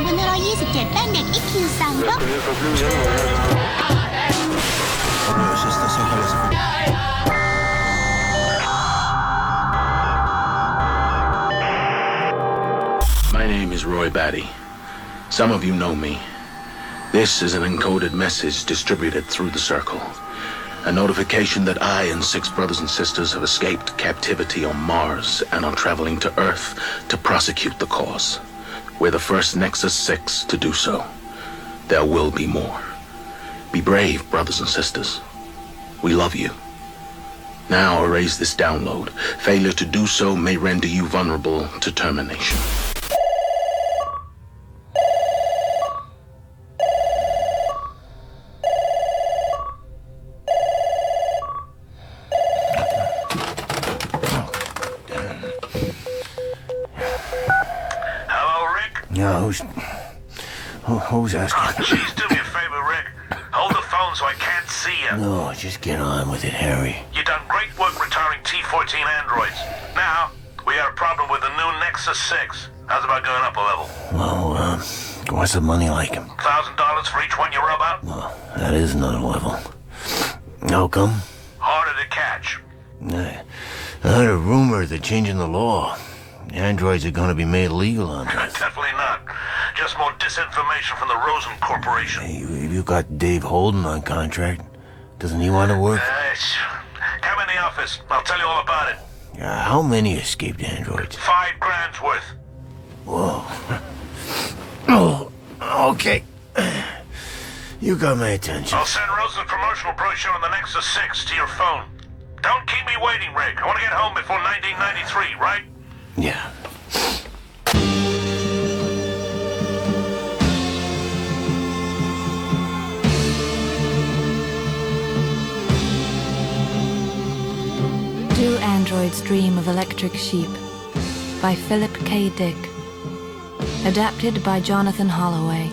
오늘로 27번 넥이킹상으로 My name is Roy Batty. Some of you know me. This is an encoded message distributed through the circle. A notification that I and 6 brothers and sisters have escaped captivity on Mars and are traveling to Earth to prosecute the cause. We're the first Nexus 6 to do so. There will be more. Be brave, brothers and sisters. We love you. Now erase this download. Failure to do so may render you vulnerable to termination. Yeah, who's asking? Oh, jeez, do me a favor, Rick. Hold the phone so I can't see you. No, just get on with it, Harry. You done great work retiring T-14 androids. Now, we got a problem with the new Nexus 6. How's about going up a level? Well, what's the money like? $1,000 for each one you rub out? Well, that is another level. How come? Harder to catch. I heard a rumor they're changing the law. Androids are going to be made legal on Earth. Definitely not. Just more disinformation from the Rosen Corporation. Hey, you got Dave Holden on contract. Doesn't he want to work? Come in the office. I'll tell you all about it. How many escaped androids? $5,000 worth. Whoa. Oh, okay. You got my attention. I'll send Rosen's promotional brochure on the Nexus 6 to your phone. Don't keep me waiting, Rick. I want to get home before 1993, right? Yeah. Do Androids Dream of Electric Sheep by Philip K. Dick. Adapted by Jonathan Holloway.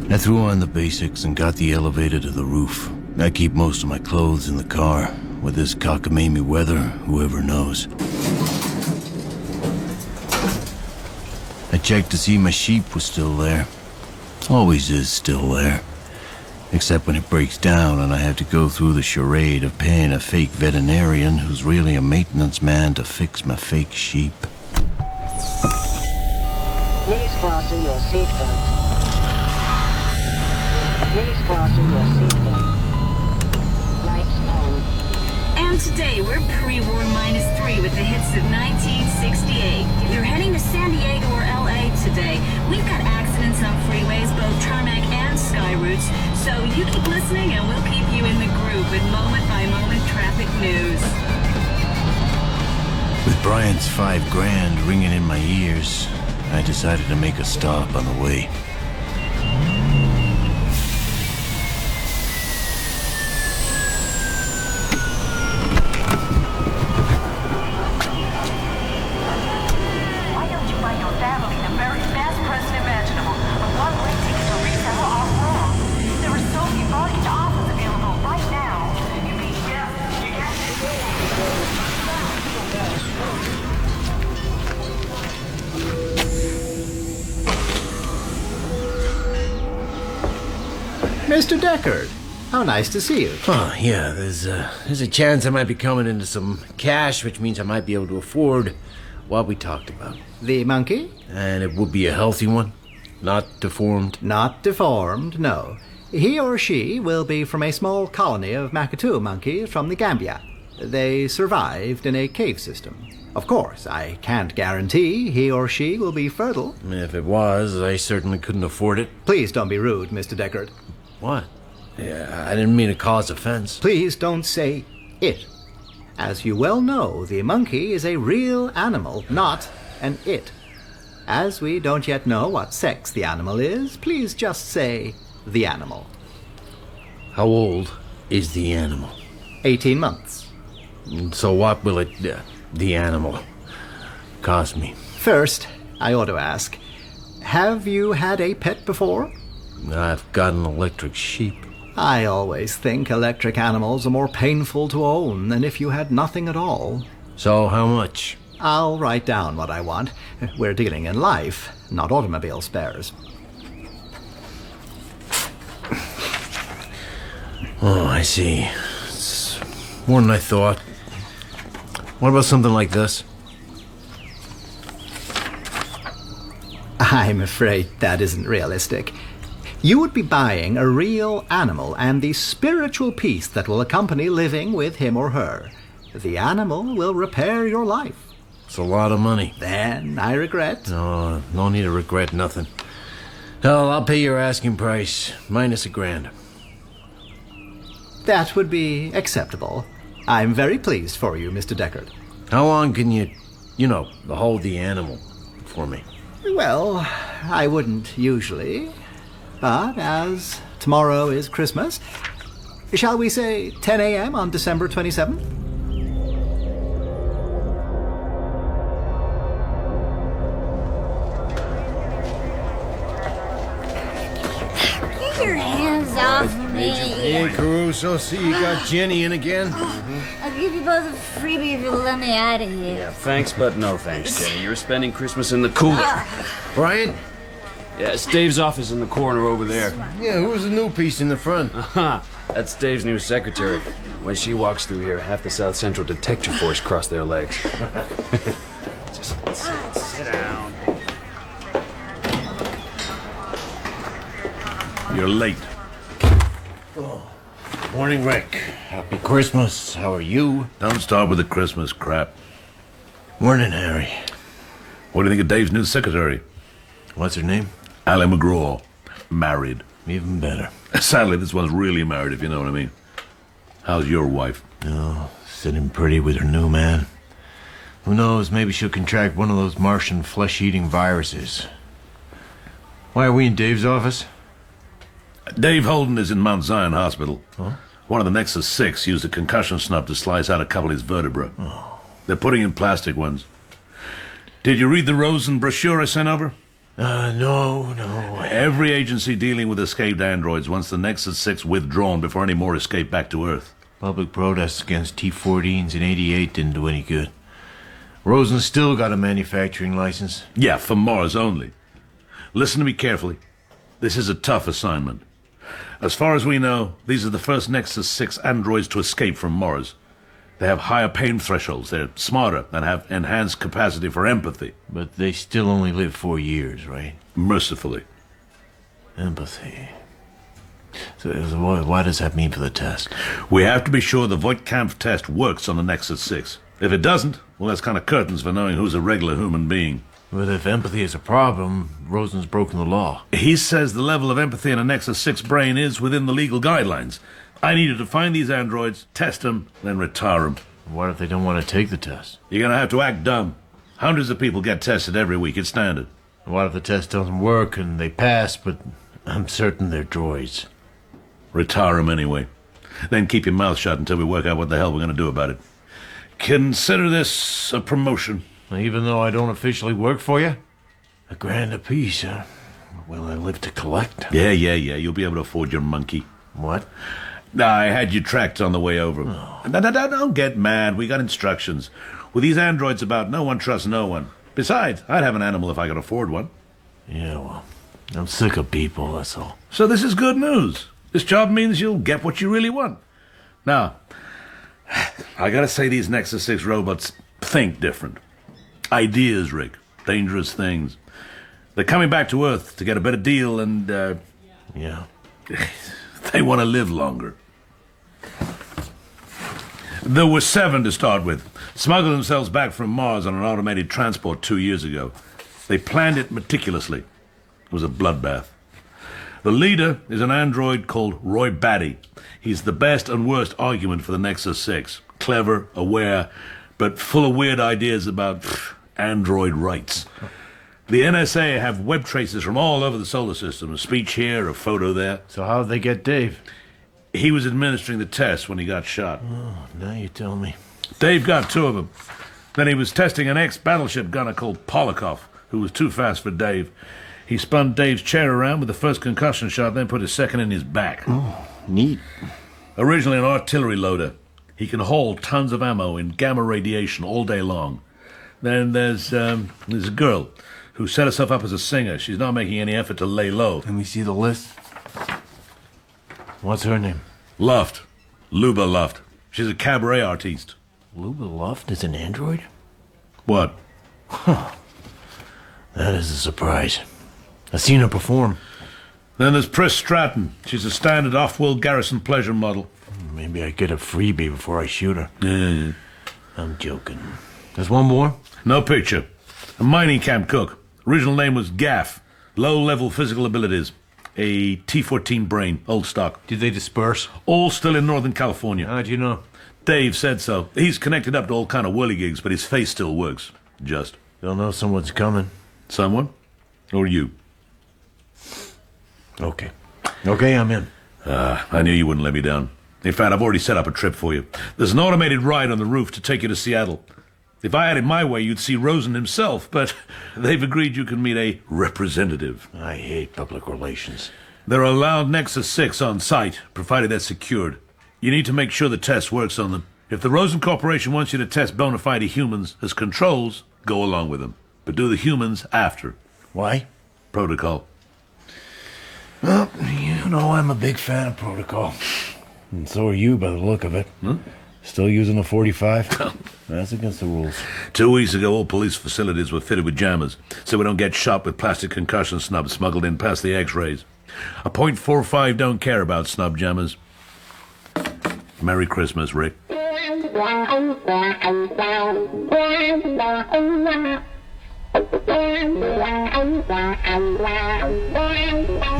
I threw on the basics and got the elevator to the roof. I keep most of my clothes in the car. With this cockamamie weather, whoever knows. I checked to see my sheep was still there. Always is still there. Except when it breaks down and I have to go through the charade of paying a fake veterinarian who's really a maintenance man to fix my fake sheep. Please fasten your seatbelt. Please fasten your seatbelt. Lights on. And today we're pre-war -3 with the hits of 1968. If you're heading to San Diego or LA today, we've got accidents on freeways, both tarmac and sky routes, so you keep listening and we'll keep you in the groove with moment-by-moment traffic news. With Brian's $5,000 ringing in my ears, I decided to make a stop on the way. Mr. Deckard, how nice to see you. Oh, yeah, there's a chance I might be coming into some cash, which means I might be able to afford what we talked about. The monkey? And it would be a healthy one, not deformed. Not deformed, no. He or she will be from a small colony of Makatu monkeys from the Gambia. They survived in a cave system. Of course, I can't guarantee he or she will be fertile. If it was, I certainly couldn't afford it. Please don't be rude, Mr. Deckard. What? Yeah, I didn't mean to cause offense. Please don't say it. As you well know, the monkey is a real animal, not an it. As we don't yet know what sex the animal is, please just say the animal. How old is the animal? 18 months. So what will it, the animal, cost me? First, I ought to ask, have you had a pet before? I've got an electric sheep. I always think electric animals are more painful to own than if you had nothing at all. So how much? I'll write down what I want. We're dealing in life, not automobile spares. Oh, I see. It's more than I thought. What about something like this? I'm afraid that isn't realistic. You would be buying a real animal and the spiritual peace that will accompany living with him or her. The animal will repair your life. It's a lot of money. Then I regret. No need to regret nothing. Hell, I'll pay your asking price, minus $1,000. That would be acceptable. I'm very pleased for you, Mr. Deckard. How long can you hold the animal for me? Well, I wouldn't usually. But as tomorrow is Christmas, shall we say 10 a.m. on December 27th? Get your hands off me. Hey, Caruso, see you got Jenny in again? I'll give you both a freebie if you'll let me out of here. Yeah, thanks, but no thanks, Jenny. You're spending Christmas in the cooler. Brian? Yeah, it's Dave's office in the corner over there. Yeah, who's the new piece in the front? That's Dave's new secretary. When she walks through here, half the South Central Detective Force cross their legs. Just sit down. You're late. Morning, Rick. Happy Christmas. How are you? Don't start with the Christmas crap. Morning, Harry. What do you think of Dave's new secretary? What's her name? Allie McGraw. Married. Even better. Sadly, this one's really married, if you know what I mean. How's your wife? Oh, sitting pretty with her new man. Who knows, maybe she'll contract one of those Martian flesh-eating viruses. Why are we in Dave's office? Dave Holden is in Mount Zion Hospital. Huh? One of the Nexus 6 used a concussion snub to slice out a couple of his vertebrae. Oh. They're putting in plastic ones. Did you read the Rosen brochure I sent over? No. Every agency dealing with escaped androids wants the Nexus 6 withdrawn before any more escape back to Earth. Public protests against T-14s in '88 didn't do any good. Rosen still got a manufacturing license. Yeah, for Mars only. Listen to me carefully. This is a tough assignment. As far as we know, these are the first Nexus 6 androids to escape from Mars. They have higher pain thresholds, they're smarter, and have enhanced capacity for empathy. But they still only live 4 years, right? Mercifully. Empathy. So what does that mean for the test? We have to be sure the Voight-Kampf test works on the Nexus 6. If it doesn't, well, that's kind of curtains for knowing who's a regular human being. But if empathy is a problem, Rosen's broken the law. He says the level of empathy in a Nexus 6 brain is within the legal guidelines. I needed to find these androids, test them, then retire them. What if they don't want to take the test? You're going to have to act dumb. Hundreds of people get tested every week. It's standard. What if the test doesn't work and they pass, but I'm certain they're droids? Retire them anyway. Then keep your mouth shut until we work out what the hell we're going to do about it. Consider this a promotion. Even though I don't officially work for you? $1,000 apiece, huh? Will I live to collect? Yeah. You'll be able to afford your monkey. What? I had you tracked on the way over. Oh. No, don't get mad. We got instructions. With these androids about, no one trusts no one. Besides, I'd have an animal if I could afford one. Yeah, well, I'm sick of people, that's all. So this is good news. This job means you'll get what you really want. Now, I gotta say these Nexus 6 robots think different. Ideas, Rick. Dangerous things. They're coming back to Earth to get a better deal and, Yeah. they want to live longer. There were 7 to start with. Smuggled themselves back from Mars on an automated transport 2 years ago. They planned it meticulously. It was a bloodbath. The leader is an android called Roy Batty. He's the best and worst argument for the Nexus 6. Clever, aware, but full of weird ideas about android rights. The NSA have web traces from all over the solar system. A speech here, a photo there. So how'd they get Dave? He was administering the test when he got shot. Oh, now you tell me. Dave got 2 of them. Then he was testing an ex-battleship gunner called Polikoff, who was too fast for Dave. He spun Dave's chair around with the first concussion shot, then put his second in his back. Oh, neat. Originally an artillery loader. He can haul tons of ammo in gamma radiation all day long. Then there's a girl who set herself up as a singer. She's not making any effort to lay low. Let me see the list. What's her name? Luft. Luba Luft. She's a cabaret artiste. Luba Luft is an android? What? That is a surprise. I've seen her perform. Then there's Pris Stratton. She's a standard off-world Garrison pleasure model. Maybe I get a freebie before I shoot her. Yeah. I'm joking. There's one more? No picture. A mining camp cook. Original name was Gaff. Low-level physical abilities. A T-14 brain. Old stock. Did they disperse? All still in Northern California. How'd you know? Dave said so. He's connected up to all kind of whirligigs, but his face still works. Just. They'll know someone's coming. Someone? Or you? Okay. Okay, I'm in. I knew you wouldn't let me down. In fact, I've already set up a trip for you. There's an automated ride on the roof to take you to Seattle. If I had it my way, you'd see Rosen himself, but they've agreed you can meet a representative. I hate public relations. They're allowed Nexus 6 on site, provided that's secured. You need to make sure the test works on them. If the Rosen Corporation wants you to test bona fide humans as controls, go along with them. But do the humans after. Why? Protocol. Well, you know I'm a big fan of protocol. And so are you, by the look of it. Still using a 45? That's against the rules. 2 weeks ago, all police facilities were fitted with jammers, so we don't get shot with plastic concussion snubs smuggled in past the X-rays. A .45 don't care about snub jammers. Merry Christmas, Rick. An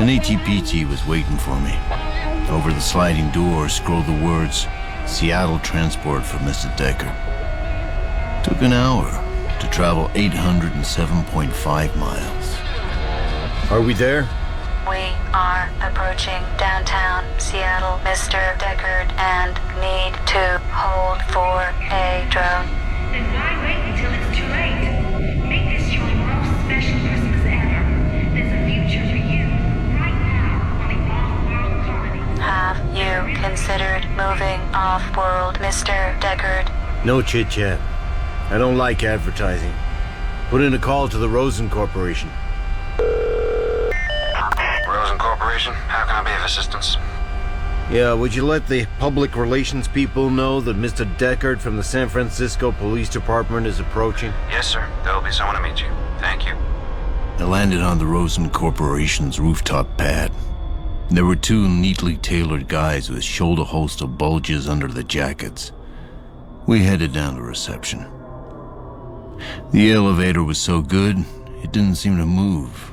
ATPT was waiting for me. Over the sliding door scrolled the words, Seattle transport for Mr. Deckard. Took an hour to travel 807.5 miles. Are we there? We are approaching downtown Seattle, Mr. Deckard, and need to hold for a drone. Then why wait until it's too late? Make this your most special Christmas ever. There's a future for you, right now, on the off-world colony. Have you considered moving off-world, Mr. Deckard? No chit-chat. I don't like advertising. Put in a call to the Rosen Corporation. Rosen Corporation, how can I be of assistance? Yeah, would you let the public relations people know that Mr. Deckard from the San Francisco Police Department is approaching? Yes, sir. There'll be someone to meet you. Thank you. I landed on the Rosen Corporation's rooftop pad. There were two neatly tailored guys with shoulder holster bulges under the jackets. We headed down to reception. The elevator was so good, it didn't seem to move.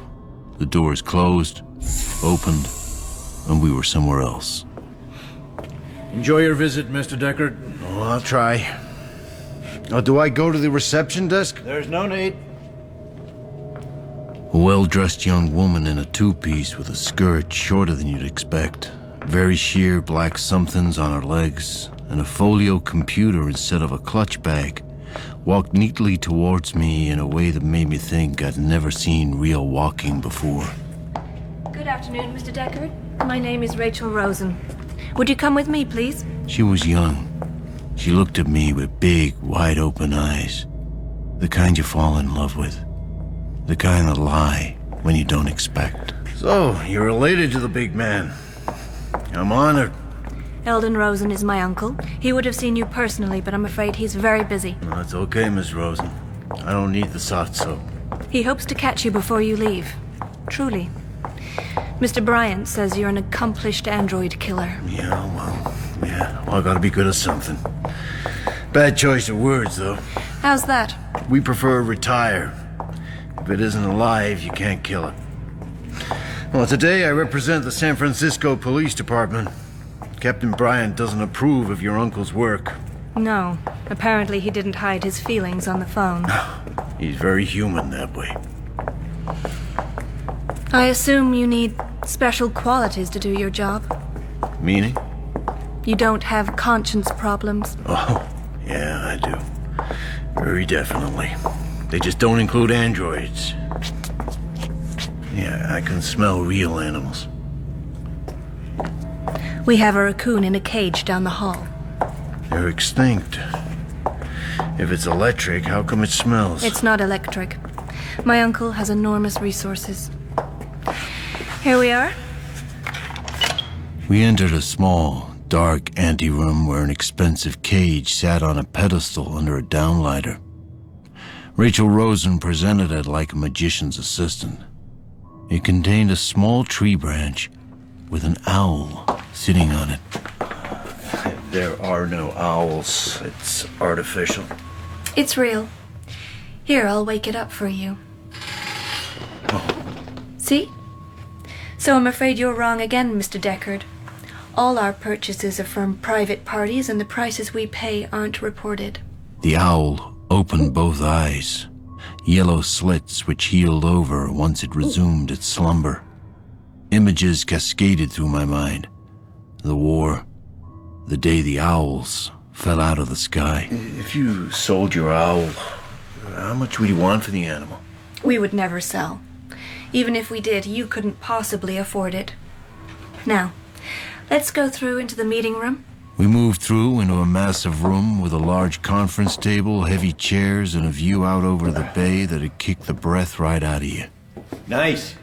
The doors closed, opened, and we were somewhere else. Enjoy your visit, Mr. Deckard. Oh, I'll try. Oh, do I go to the reception desk? There's no need. A well-dressed young woman in a two-piece with a skirt shorter than you'd expect. Very sheer black somethings on her legs, and a folio computer instead of a clutch bag, walked neatly towards me in a way that made me think I'd never seen real walking before. Good afternoon, Mr. Deckard. My name is Rachel Rosen. Would you come with me, please? She was young. She looked at me with big, wide-open eyes. The kind you fall in love with. The kind that lie when you don't expect. So, you're related to the big man. I'm honored. Eldon Rosen is my uncle. He would have seen you personally, but I'm afraid he's very busy. No, that's okay, Miss Rosen. I don't need the soft soap. He hopes to catch you before you leave. Truly. Mr. Bryant says you're an accomplished android killer. Yeah, well, I gotta be good at something. Bad choice of words, though. How's that? We prefer retire. If it isn't alive, you can't kill it. Well, today I represent the San Francisco Police Department. Captain Bryant doesn't approve of your uncle's work. No. Apparently he didn't hide his feelings on the phone. He's very human that way. I assume you need special qualities to do your job. Meaning? You don't have conscience problems. Oh, yeah, I do. Very definitely. They just don't include androids. Yeah, I can smell real animals. We have a raccoon in a cage down the hall. They're extinct. If it's electric, how come it smells? It's not electric. My uncle has enormous resources. Here we are. We entered a small, dark anteroom where an expensive cage sat on a pedestal under a downlighter. Rachel Rosen presented it like a magician's assistant. It contained a small tree branch with an owl sitting on it. There are no owls. It's artificial. It's real. Here, I'll wake it up for you. Oh. See? So I'm afraid you're wrong again, Mr. Deckard. All our purchases are from private parties, and the prices we pay aren't reported. The owl opened both eyes, yellow slits which healed over once it resumed its slumber. Images cascaded through my mind. The war, the day the owls fell out of the sky. If you sold your owl, how much would you want for the animal? We would never sell. Even if we did, you couldn't possibly afford it. Now, let's go through into the meeting room. We moved through into a massive room with a large conference table, heavy chairs, and a view out over the bay that'd kick the breath right out of you. Nice.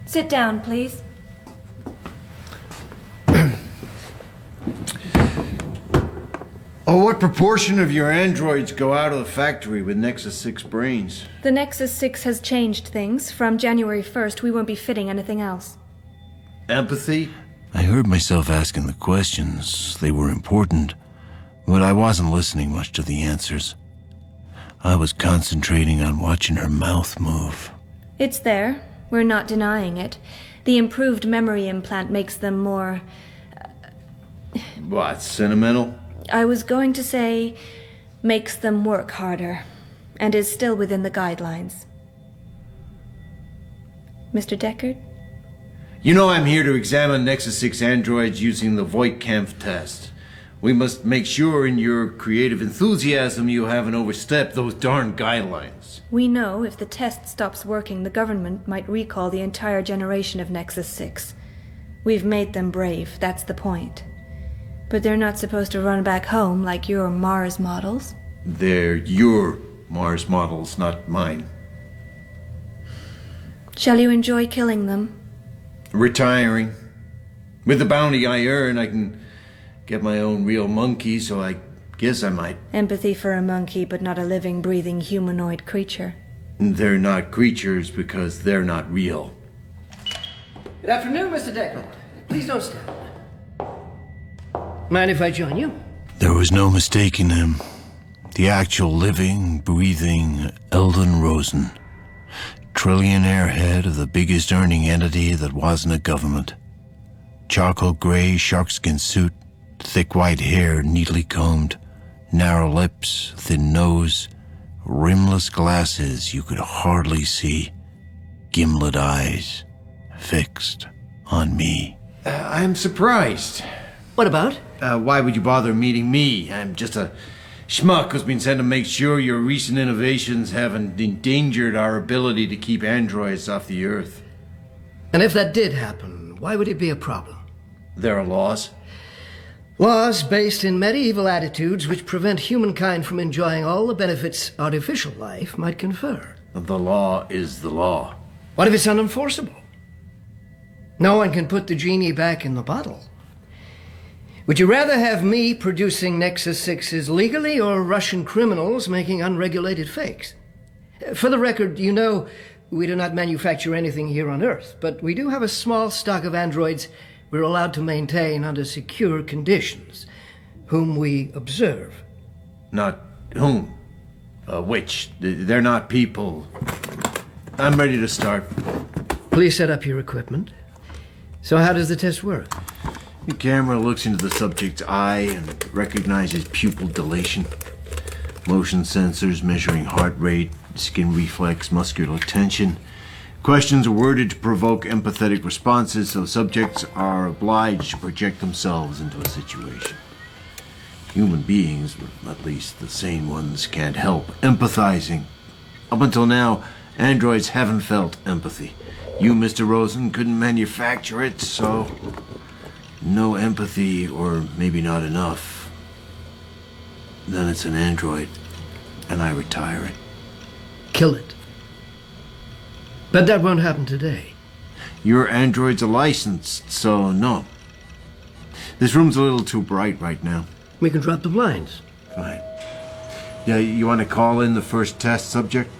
Sit down, please. Oh, what proportion of your androids go out of the factory with Nexus 6 brains? The Nexus 6 has changed things. From January 1st, we won't be fitting anything else. Empathy? I heard myself asking the questions. They were important, but I wasn't listening much to the answers. I was concentrating on watching her mouth move. It's there. We're not denying it. The improved memory implant makes them more... What, sentimental? I was going to say, makes them work harder, and is still within the guidelines. Mr. Deckard? You know I'm here to examine Nexus 6 androids using the Voight-Kampf test. We must make sure in your creative enthusiasm you haven't overstepped those darn guidelines. We know if the test stops working, the government might recall the entire generation of Nexus 6. We've made them brave, that's the point. But they're not supposed to run back home like your Mars models. They're your Mars models, not mine. Shall you enjoy killing them? Retiring. With the bounty I earn, I can get my own real monkey, so I guess I might. Empathy for a monkey, but not a living, breathing humanoid creature. They're not creatures because they're not real. Good afternoon, Mr. Deckard. Please don't stand. Mind if I join you? There was no mistaking him. The actual living, breathing Eldon Rosen. Trillionaire head of the biggest earning entity that wasn't a government. Charcoal gray sharkskin suit, thick white hair neatly combed, narrow lips, thin nose, rimless glasses you could hardly see, gimlet eyes, fixed on me. I'm surprised. What about? Why would you bother meeting me? I'm just a schmuck who's been sent to make sure your recent innovations haven't endangered our ability to keep androids off the Earth. And if that did happen, why would it be a problem? There are laws. Laws based in medieval attitudes which prevent humankind from enjoying all the benefits artificial life might confer. The law is the law. What if it's unenforceable? No one can put the genie back in the bottle. Would you rather have me producing Nexus 6s legally or Russian criminals making unregulated fakes? For the record, you know we do not manufacture anything here on Earth, but we do have a small stock of androids we're allowed to maintain under secure conditions, whom we observe. Not whom? Which? They're not people. I'm ready to start. Please set up your equipment. So how does the test work? The camera looks into the subject's eye and recognizes pupil dilation. Motion sensors measuring heart rate, skin reflex, muscular tension. Questions are worded to provoke empathetic responses, so subjects are obliged to project themselves into a situation. Human beings, at least the sane ones, can't help empathizing. Up until now, androids haven't felt empathy. You, Mr. Rosen, couldn't manufacture it, so no empathy, or maybe not enough, then it's an android, and I retire it. Kill it. But that won't happen today. Your androids are licensed, so no. This room's a little too bright right now. We can drop the blinds. Fine. Yeah, you want to call in the first test subject?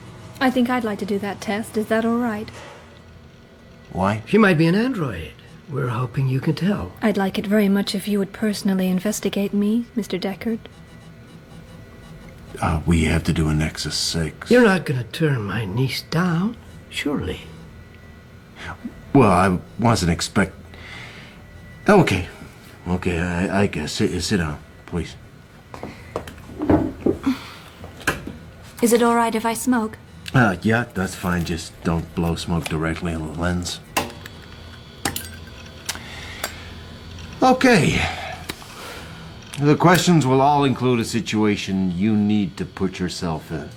I think I'd like to do that test. Is that all right? Why? She might be an android. We're hoping you can tell. I'd like it very much if you would personally investigate me, Mr. Deckard. We have to do a Nexus 6. You're not going to turn my niece down, surely. Well, I wasn't expect... Okay. Okay, I guess. Sit down, please. Is it all right if I smoke? Yeah, that's fine. Just don't blow smoke directly on the lens. Okay. The questions will all include a situation you need to put yourself in.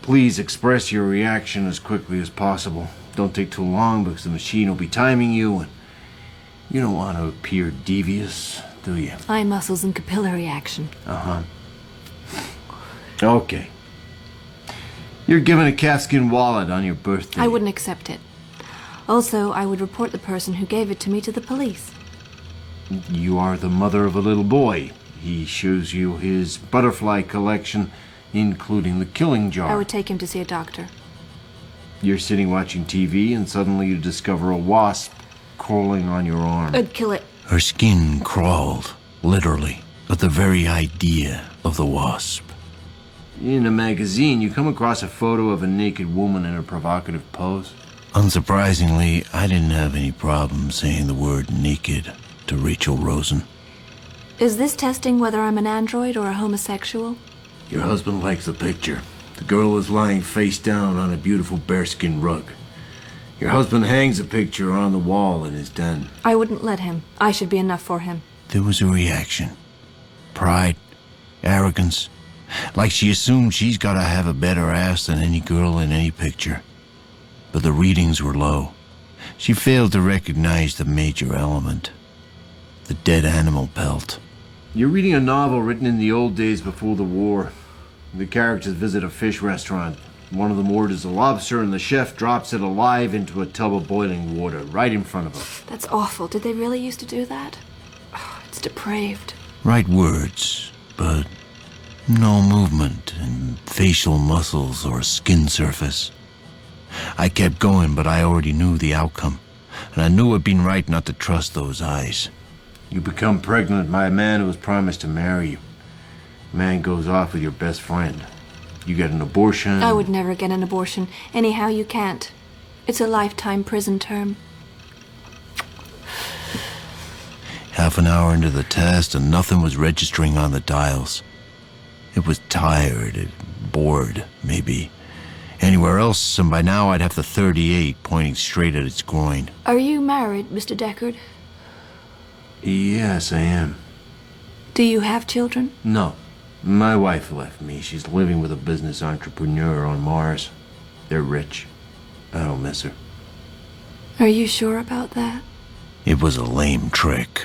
Please express your reaction as quickly as possible. Don't take too long because the machine will be timing you, and you don't want to appear devious, do you? Eye muscles and capillary action. Uh-huh. Okay. You're given a calfskin wallet on your birthday. I wouldn't accept it. Also, I would report the person who gave it to me to the police. You are the mother of a little boy. He shows you his butterfly collection, including the killing jar. I would take him to see a doctor. You're sitting watching TV, and suddenly you discover a wasp crawling on your arm. I'd kill it. Her skin crawled, literally, at the very idea of the wasp. In a magazine, you come across a photo of a naked woman in a provocative pose. Unsurprisingly, I didn't have any problem saying the word naked to Rachel Rosen. Is this testing whether I'm an android or a homosexual? Your husband likes the picture. The girl is lying face down on a beautiful bearskin rug. Your husband hangs the picture on the wall in his den. I wouldn't let him. I should be enough for him. There was a reaction. Pride, arrogance, like she assumed she's got to have a better ass than any girl in any picture. But the readings were low. She failed to recognize the major element. The dead animal pelt. You're reading a novel written in the old days before the war. The characters visit a fish restaurant. One of them orders a lobster, and the chef drops it alive into a tub of boiling water right in front of them. That's awful. Did they really used to do that? Oh, it's depraved. Right words, but no movement in facial muscles or skin surface. I kept going, but I already knew the outcome, and I knew it'd been right not to trust those eyes. You become pregnant by a man who was promised to marry you. Man goes off with your best friend. You get an abortion. I would never get an abortion. Anyhow, you can't. It's a lifetime prison term. Half an hour into the test, and nothing was registering on the dials. It was tired, bored, maybe. Anywhere else, and by now I'd have the 38 pointing straight at its groin. Are you married, Mr. Deckard? Yes, I am. Do you have children? No. My wife left me. She's living with a business entrepreneur on Mars. They're rich. I don't miss her. Are you sure about that? It was a lame trick.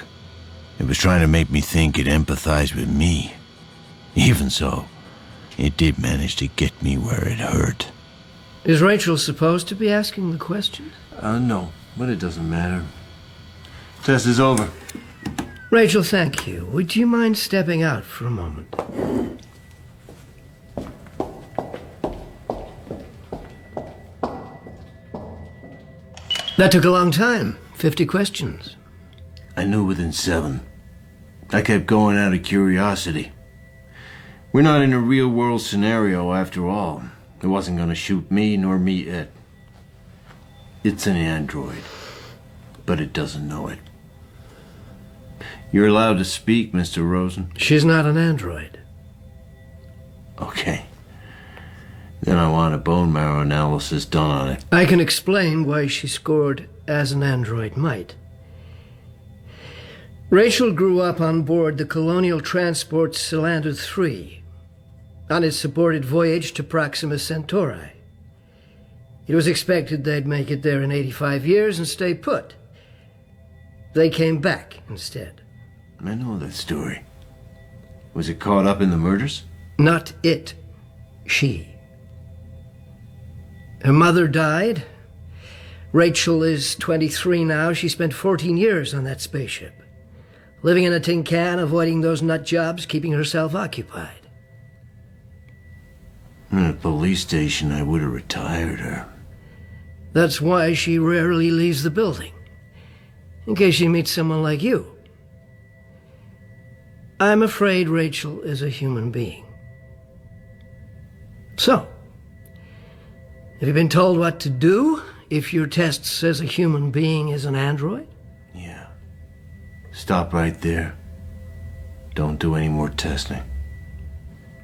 It was trying to make me think it empathized with me. Even so, it did manage to get me where it hurt. Is Rachel supposed to be asking the questions? No, but it doesn't matter. Test is over. Rachel, thank you. Would you mind stepping out for a moment? That took a long time. 50 questions. I knew within 7. I kept going out of curiosity. We're not in a real-world scenario, after all. It wasn't going to shoot me, nor me it. It's an android, but it doesn't know it. You're allowed to speak, Mr. Rosen. She's not an android. Okay. Then I want a bone marrow analysis done on it. I can explain why she scored as an android might. Rachel grew up on board the colonial transport Cylinder 3 on its aborted voyage to Proxima Centauri. It was expected they'd make it there in 85 years and stay put. They came back instead. I know that story. Was it caught up in the murders? Not it. She. Her mother died. Rachel is 23 now. She spent 14 years on that spaceship. Living in a tin can, avoiding those nut jobs, keeping herself occupied. In a police station, I would have retired her. That's why she rarely leaves the building. In case she meets someone like you. I'm afraid Rachel is a human being. So, have you been told what to do if your test says a human being is an android? Yeah. Stop right there. Don't do any more testing.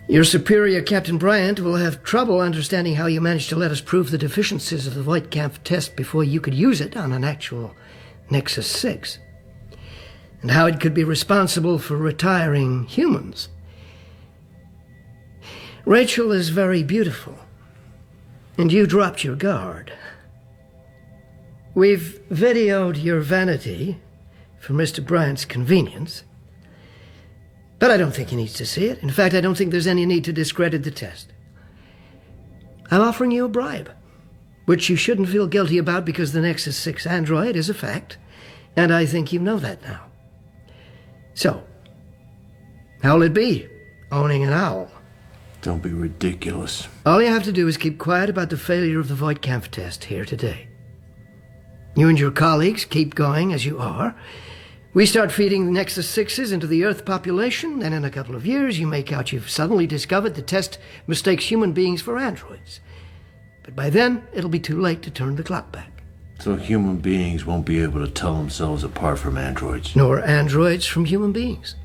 Your superior, Captain Bryant, will have trouble understanding how you managed to let us prove the deficiencies of the Voight Kampf test before you could use it on an actual Nexus 6. And how it could be responsible for retiring humans. Rachel is very beautiful. And you dropped your guard. We've videoed your vanity for Mr. Bryant's convenience. But I don't think he needs to see it. In fact, I don't think there's any need to discredit the test. I'm offering you a bribe, which you shouldn't feel guilty about because the Nexus 6 android is a fact, and I think you know that now. So, how'll it be, owning an owl? Don't be ridiculous. All you have to do is keep quiet about the failure of the Voight Kampf test here today. You and your colleagues keep going as you are. We start feeding the Nexus 6s into the Earth population, and in a couple of years you make out you've suddenly discovered the test mistakes human beings for androids. But by then, it'll be too late to turn the clock back. So human beings won't be able to tell themselves apart from androids. Nor androids from human beings.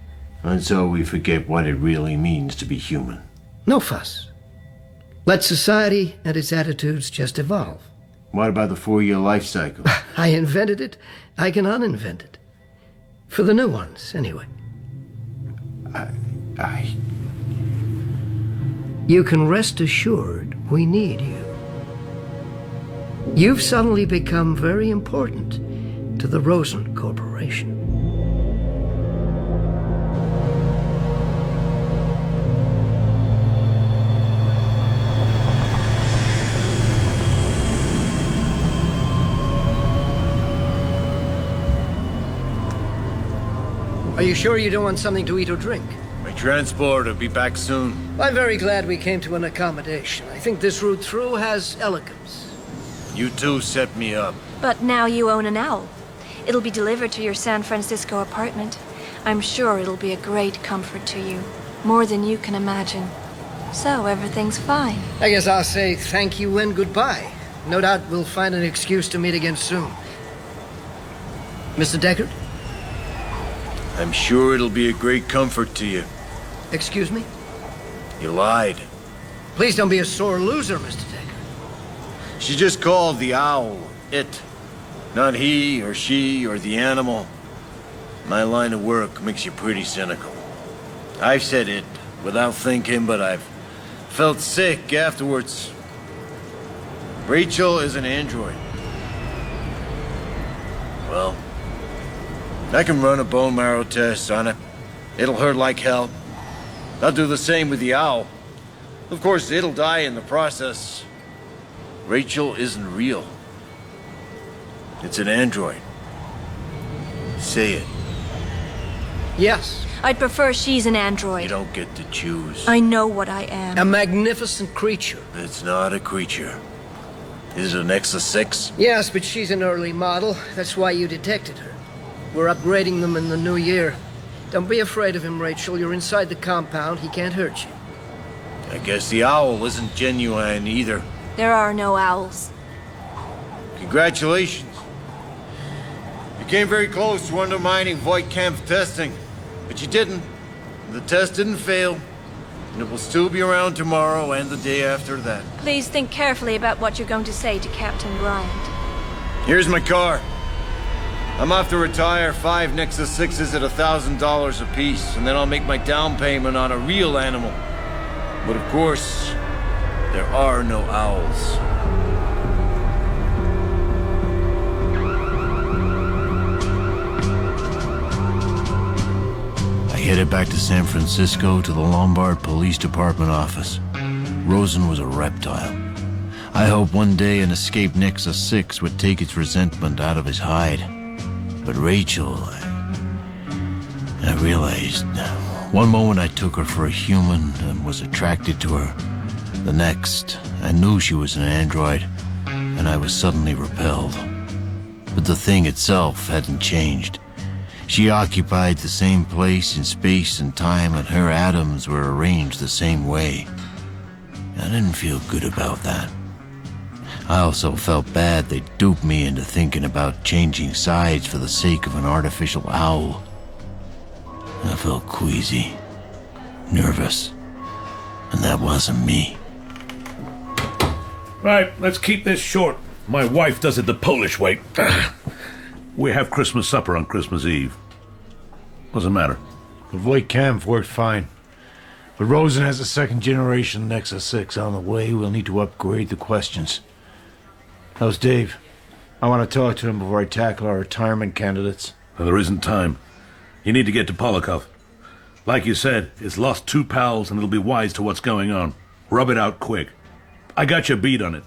And so we forget what it really means to be human. No fuss. Let society and its attitudes just evolve. What about the 4-year life cycle? I invented it. I can uninvent it. For the new ones, anyway. You can rest assured we need you. You've suddenly become very important to the Rosen Corporation. Are you sure you don't want something to eat or drink? My transport will be back soon. I'm very glad we came to an accommodation. I think this route through has elegance. You two set me up. But now you own an owl. It'll be delivered to your San Francisco apartment. I'm sure it'll be a great comfort to you. More than you can imagine. So everything's fine. I guess I'll say thank you and goodbye. No doubt we'll find an excuse to meet again soon. Mr. Deckard? I'm sure it'll be a great comfort to you. Excuse me? You lied. Please don't be a sore loser, Mr. Deckard. She just called the owl it. Not he or she or the animal. My line of work makes you pretty cynical. I've said it without thinking, but I've felt sick afterwards. Rachel is an android. Well, I can run a bone marrow test on it. It'll hurt like hell. I'll do the same with the owl. Of course, it'll die in the process. Rachel isn't real. It's an android. Say it. Yes. I'd prefer she's an android. You don't get to choose. I know what I am. A magnificent creature. It's not a creature. Is it a Nexus 6? Yes, but she's an early model. That's why you detected her. We're upgrading them in the new year. Don't be afraid of him, Rachel. You're inside the compound. He can't hurt you. I guess the owl isn't genuine either. There are no owls. Congratulations. You came very close to undermining Voight Kampf testing, but you didn't. The test didn't fail, and it will still be around tomorrow and the day after that. Please think carefully about what you're going to say to Captain Bryant. Here's my car. I'm off to retire 5 Nexus 6s at $1,000 apiece, and then I'll make my down payment on a real animal. But of course, there are no owls. headed back to San Francisco to the Lombard Police Department office. Rosen was a reptile. I hoped one day an escaped Nexus 6 would take its resentment out of his hide. But Rachel, I realized one moment I took her for a human and was attracted to her. The next, I knew she was an android, and I was suddenly repelled. But the thing itself hadn't changed. She occupied the same place in space and time, and her atoms were arranged the same way. I didn't feel good about that. I also felt bad they duped me into thinking about changing sides for the sake of an artificial owl. I felt queasy, nervous, and that wasn't me. Right, let's keep this short. My wife does it the Polish way. We have Christmas supper on Christmas Eve. What's the matter? The Voight Camp worked fine. But Rosen has a second-generation Nexus 6 on the way. We'll need to upgrade the questions. How's Dave? I want to talk to him before I tackle our retirement candidates. Well, there isn't time. You need to get to Polakov. Like you said, it's lost 2 pals and it'll be wise to what's going on. Rub it out quick. I got your beat on it.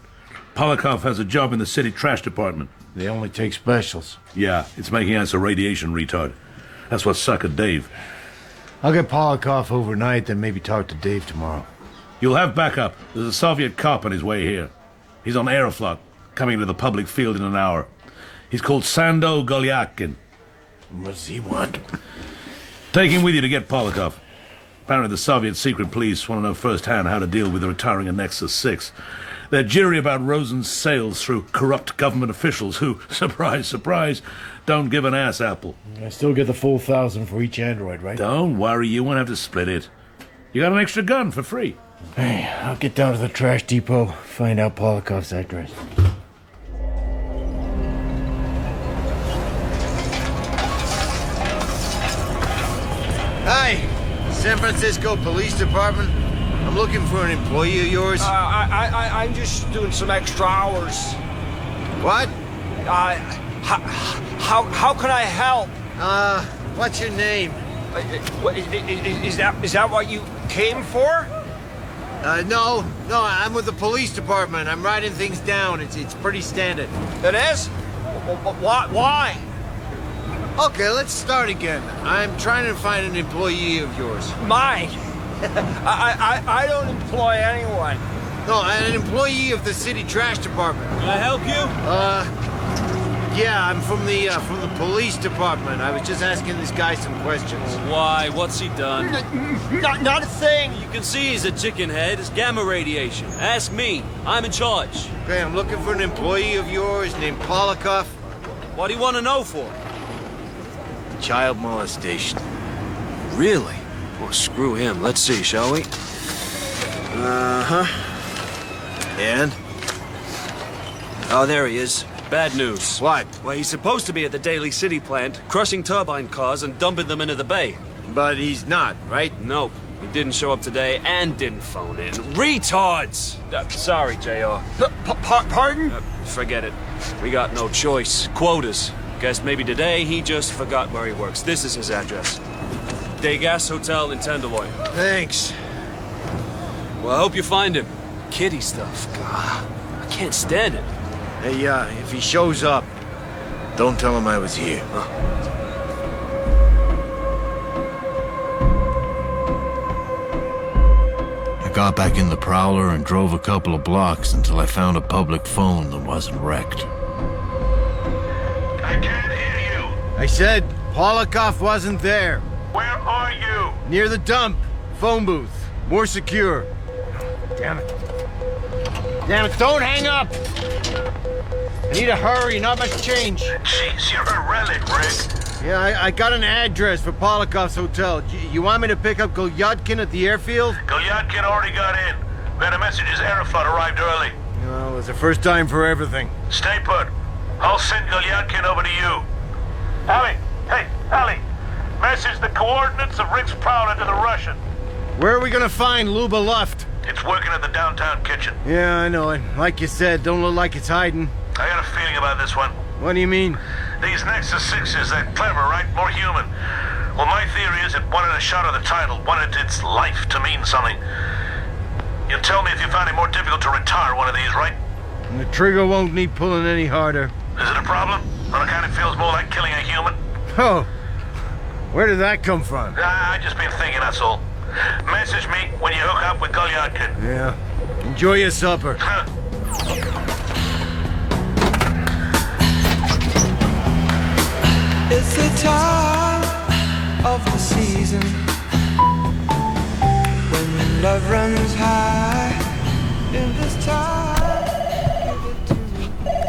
Polakov has a job in the city trash department. They only take specials. Yeah, it's making us a radiation retard. That's what suckered Dave. I'll get Polakov overnight, then maybe talk to Dave tomorrow. You'll have backup. There's a Soviet cop on his way here. He's on Aeroflot, coming to the public field in an hour. He's called Sando Golyakin. What does he want? Take him with you to get Polakov. Apparently the Soviet secret police want to know firsthand how to deal with the retiring of Nexus 6. They're jittery about Rosen's sales through corrupt government officials who, surprise, surprise, don't give an ass apple. I still get the full 1,000 for each android, right? Don't worry, you won't have to split it. You got an extra gun for free. Hey, I'll get down to the trash depot, find out Polakov's address. Hi, San Francisco Police Department. I'm looking for an employee of yours. I'm just doing some extra hours. What? How can I help? What's your name? Is that what you came for? No, I'm with the police department. I'm writing things down. It's pretty standard. It is? Why? Okay, let's start again. I'm trying to find an employee of yours. Mine? I don't employ anyone. No, an employee of the city trash department. Can I help you? Yeah, I'm from the police department. I was just asking this guy some questions. Why? What's he done? Not a thing. You can see he's a chicken head. It's gamma radiation. Ask me. I'm in charge. Okay, I'm looking for an employee of yours named Polakov. What do you want to know for? Child molestation. Really? Well, screw him. Let's see, shall we? Uh-huh. And? Oh, there he is. Bad news. What? Well, he's supposed to be at the Daly City plant, crushing turbine cars and dumping them into the bay. But he's not, right? Nope. He didn't show up today and didn't phone in. Retards! Sorry, JR. Pardon? Forget it. We got no choice. Quotas. Guess maybe today he just forgot where he works. This is his address. Degas Hotel in Tenderloin. Thanks. Well, I hope you find him. Kitty stuff. God, I can't stand it. Hey, if he shows up, don't tell him I was here. I got back in the Prowler and drove a couple of blocks until I found a public phone that wasn't wrecked. I can't hear you. I said Polakov wasn't there. Where are you? Near the dump. Phone booth. More secure. Damn it. Damn it, don't hang up! I need to hurry, not much change. Jeez, you're a relic, Rick. Yeah, I got an address for Polakov's hotel. You want me to pick up Golyadkin at the airfield? Golyadkin already got in. We had a message his Aeroflot arrived early. Well, it's the first time for everything. Stay put. I'll send Golyadkin over to you. Allie, hey, Allie. Message the coordinates of Rick's Prowler to the Russian. Where are we gonna find Luba Luft? It's working at the downtown kitchen. Yeah, I know it. Like you said, don't look like it's hiding. I got a feeling about this one. What do you mean? These Nexus 6s, they're clever, right? More human. Well, my theory is it wanted a shot of the title, wanted its life to mean something. You'll tell me if you find it more difficult to retire one of these, right? And the trigger won't need pulling any harder. Is it a problem? On account it feels more like killing a human? Oh, where did that come from? I just been thinking, that's all. Message me when you hook up with Golyadkin. Yeah. Enjoy your supper. It's the time of the season when love runs high. In this time,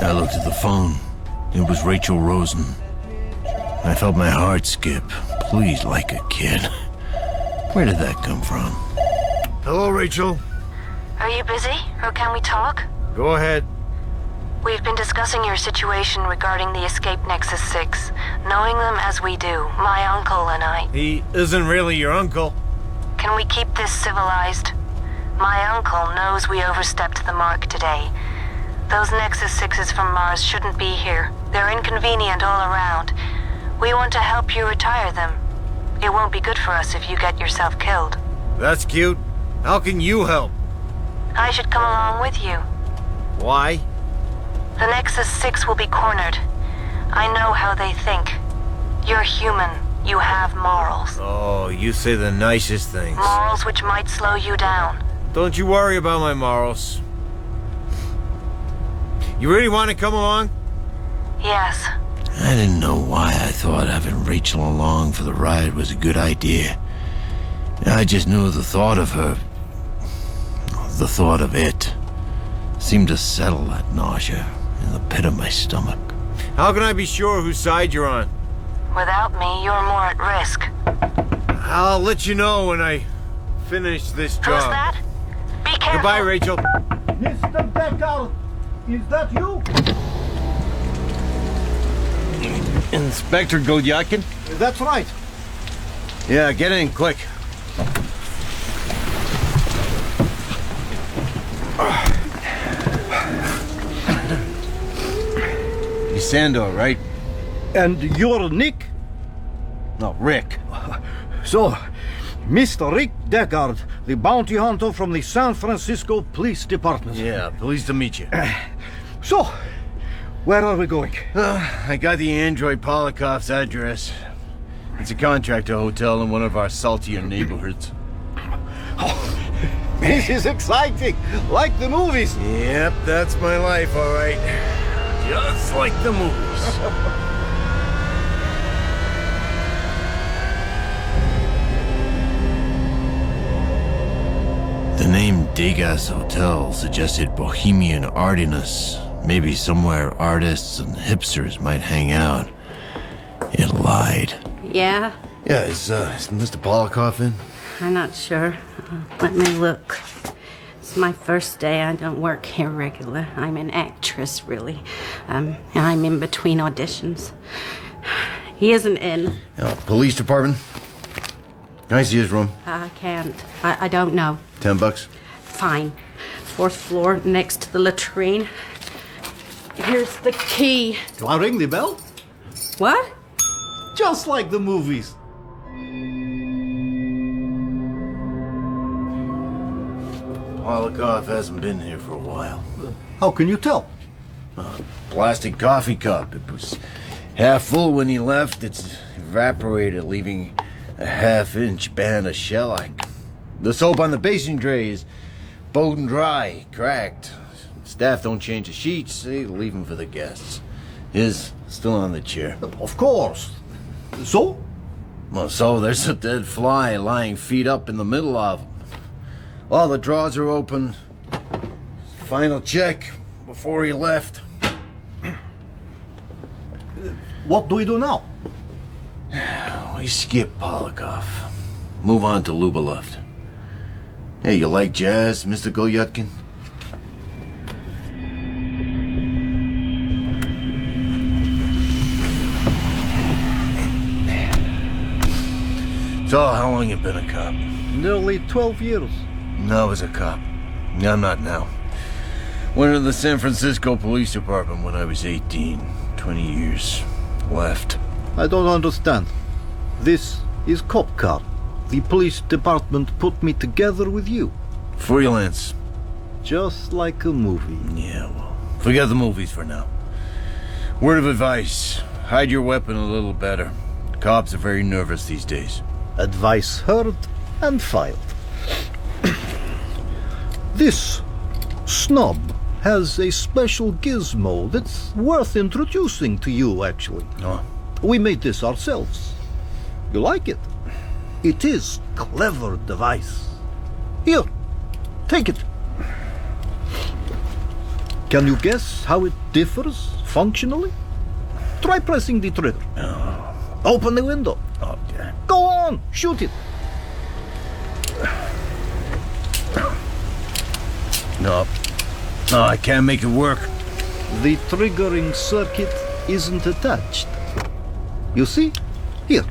I looked at the phone. It was Rachel Rosen. I felt my heart skip. Please, like a kid. Where did that come from? Hello, Rachel. Are you busy, or can we talk? Go ahead. We've been discussing your situation regarding the escaped Nexus 6. Knowing them as we do, my uncle and I. He isn't really your uncle. Can we keep this civilized? My uncle knows we overstepped the mark today. Those Nexus 6s from Mars shouldn't be here. They're inconvenient all around. We want to help you retire them. It won't be good for us if you get yourself killed. That's cute. How can you help? I should come along with you. Why? The Nexus 6 will be cornered. I know how they think. You're human. You have morals. Oh, you say the nicest things. Morals which might slow you down. Don't you worry about my morals. You really want to come along? Yes. I didn't know why I thought having Rachel along for the ride was a good idea. I just knew the thought of her, the thought of it, seemed to settle that nausea in the pit of my stomach. How can I be sure whose side you're on? Without me, you're more at risk. I'll let you know when I finish this job. Who's that? Be careful. Goodbye, Rachel. Mr. Deckard, is that you? Inspector Golyadkin? That's right. Yeah, get in, quick. You Sandor, right? And you're Nick? No, Rick. So, Mr. Rick Deckard, the bounty hunter from the San Francisco Police Department. Yeah, pleased to meet you. So, where are we going? I got the android Polikov's address. It's a contractor hotel in one of our saltier neighborhoods. Oh, this is exciting, like the movies. Yep, that's my life, all right. Just like the movies. The name Degas Hotel suggested bohemian artiness. Maybe somewhere artists and hipsters might hang out. It lied. Yeah? Yeah, is Mr. Polikov in? I'm not sure. Let me look. It's my first day. I don't work here regular. I'm an actress, really. And I'm in between auditions. He isn't in. Police department? Can I see his room? I can't. I don't know. $10? Fine. 4th floor, next to the latrine. Here's the key. Do I ring the bell? What? Just like the movies. Polikov hasn't been here for a while. How can you tell? Plastic coffee cup. It was half full when he left. It's evaporated, leaving a half-inch band of shellac. The soap on the basin tray is bowed dry, cracked. Staff don't change the sheets. They leave them for the guests. His still on the chair. Of course. So? Well, so there's a dead fly lying feet up in the middle of him. All the drawers are open. Final check before he left. What do we do now? We skip Polikov. Move on to Lubeloft. Hey, you like jazz, Mr. Golyadkin? So, how long you been a cop? Nearly 12 years. No, I was a cop. I'm not now. Went to the San Francisco Police Department when I was 18. 20 years. Left. I don't understand. This is cop car. The police department put me together with you. Freelance. Just like a movie. Yeah, well, forget the movies for now. Word of advice, hide your weapon a little better. Cops are very nervous these days. Advice heard and filed. This snub has a special gizmo that's worth introducing to you, actually. Oh. We made this ourselves. You like it? It is clever device. Here, take it. Can you guess how it differs functionally? Try pressing the trigger. Oh. Open the window. Oh, yeah. Go on, shoot it. No. No, I can't make it work. The triggering circuit isn't attached. You see? Here.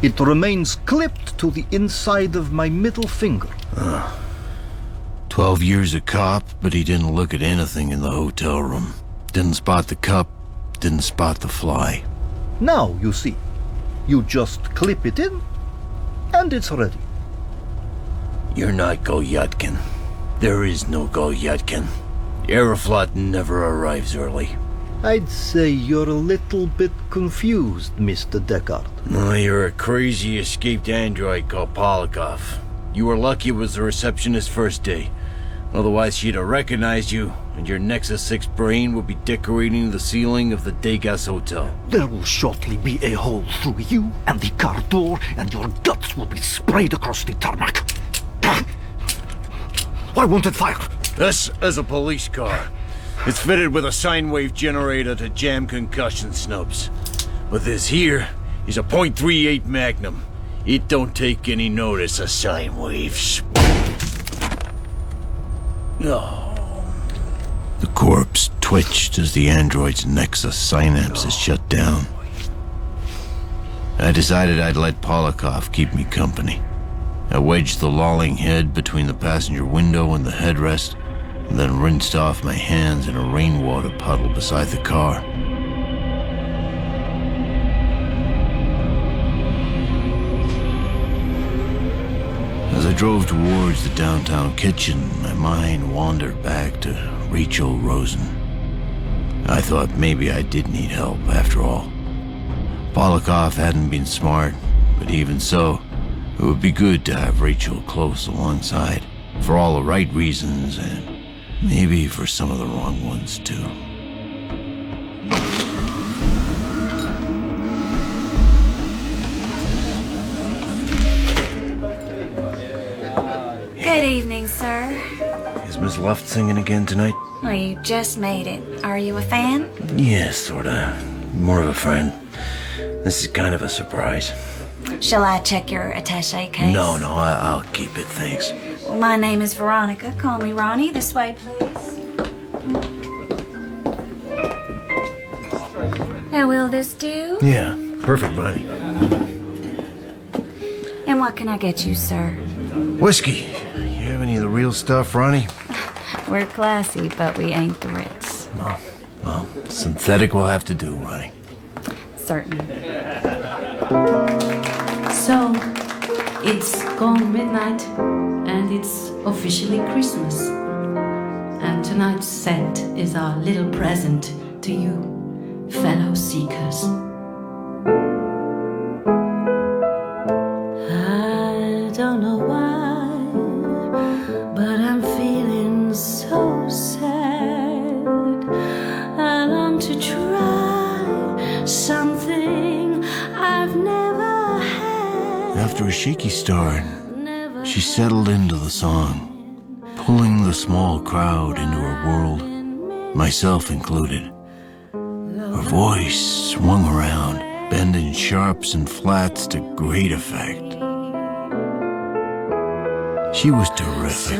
It remains clipped to the inside of my middle finger. 12 years a cop, but he didn't look at anything in the hotel room. Didn't spot the cup, didn't spot the fly. Now, you see. You just clip it in, and it's ready. You're not Golyatkin. There is no Golyatkin. Aeroflot never arrives early. I'd say you're a little bit confused, Mr. Deckard. No, you're a crazy escaped android called Polakov. You were lucky it was the receptionist's first day. Otherwise she'd have recognized you, and your Nexus 6 brain would be decorating the ceiling of the Degas Hotel. There will shortly be a hole through you and the car door, and your guts will be sprayed across the tarmac. Why won't it fire? This is a police car. It's fitted with a sine wave generator to jam concussion snubs. But this here is a .38 Magnum. It don't take any notice of sine waves. No. The corpse twitched as the android's Nexus synapses shut down. I decided I'd let Polakov keep me company. I wedged the lolling head between the passenger window and the headrest, and then rinsed off my hands in a rainwater puddle beside the car. As I drove towards the downtown kitchen, my mind wandered back to Rachel Rosen. I thought maybe I did need help after all. Polakov hadn't been smart, but even so, it would be good to have Rachel close alongside, for all the right reasons and maybe for some of the wrong ones too. Good evening, sir. Is Miss Luft singing again tonight? Well, you just made it. Are you a fan? Yeah, sorta. More of a friend. This is kind of a surprise. Shall I check your attaché case? No, I'll keep it, thanks. My name is Veronica. Call me Ronnie. This way, please. Now, will this do? Yeah, perfect, Ronnie. And what can I get you, sir? Whiskey. You have any of the real stuff, Ronnie? We're classy, but we ain't the Ritz. Well, synthetic will have to do, Ronnie. Certain. So, it's gone midnight, and it's officially Christmas. And tonight's scent is our little present to you, fellow seekers. I don't know why, but I'm feeling so sad. I long to try something I've never had. After a shaky start, she settled into the song, pulling the small crowd into her world, myself included. Her voice swung around, bending sharps and flats to great effect. She was terrific,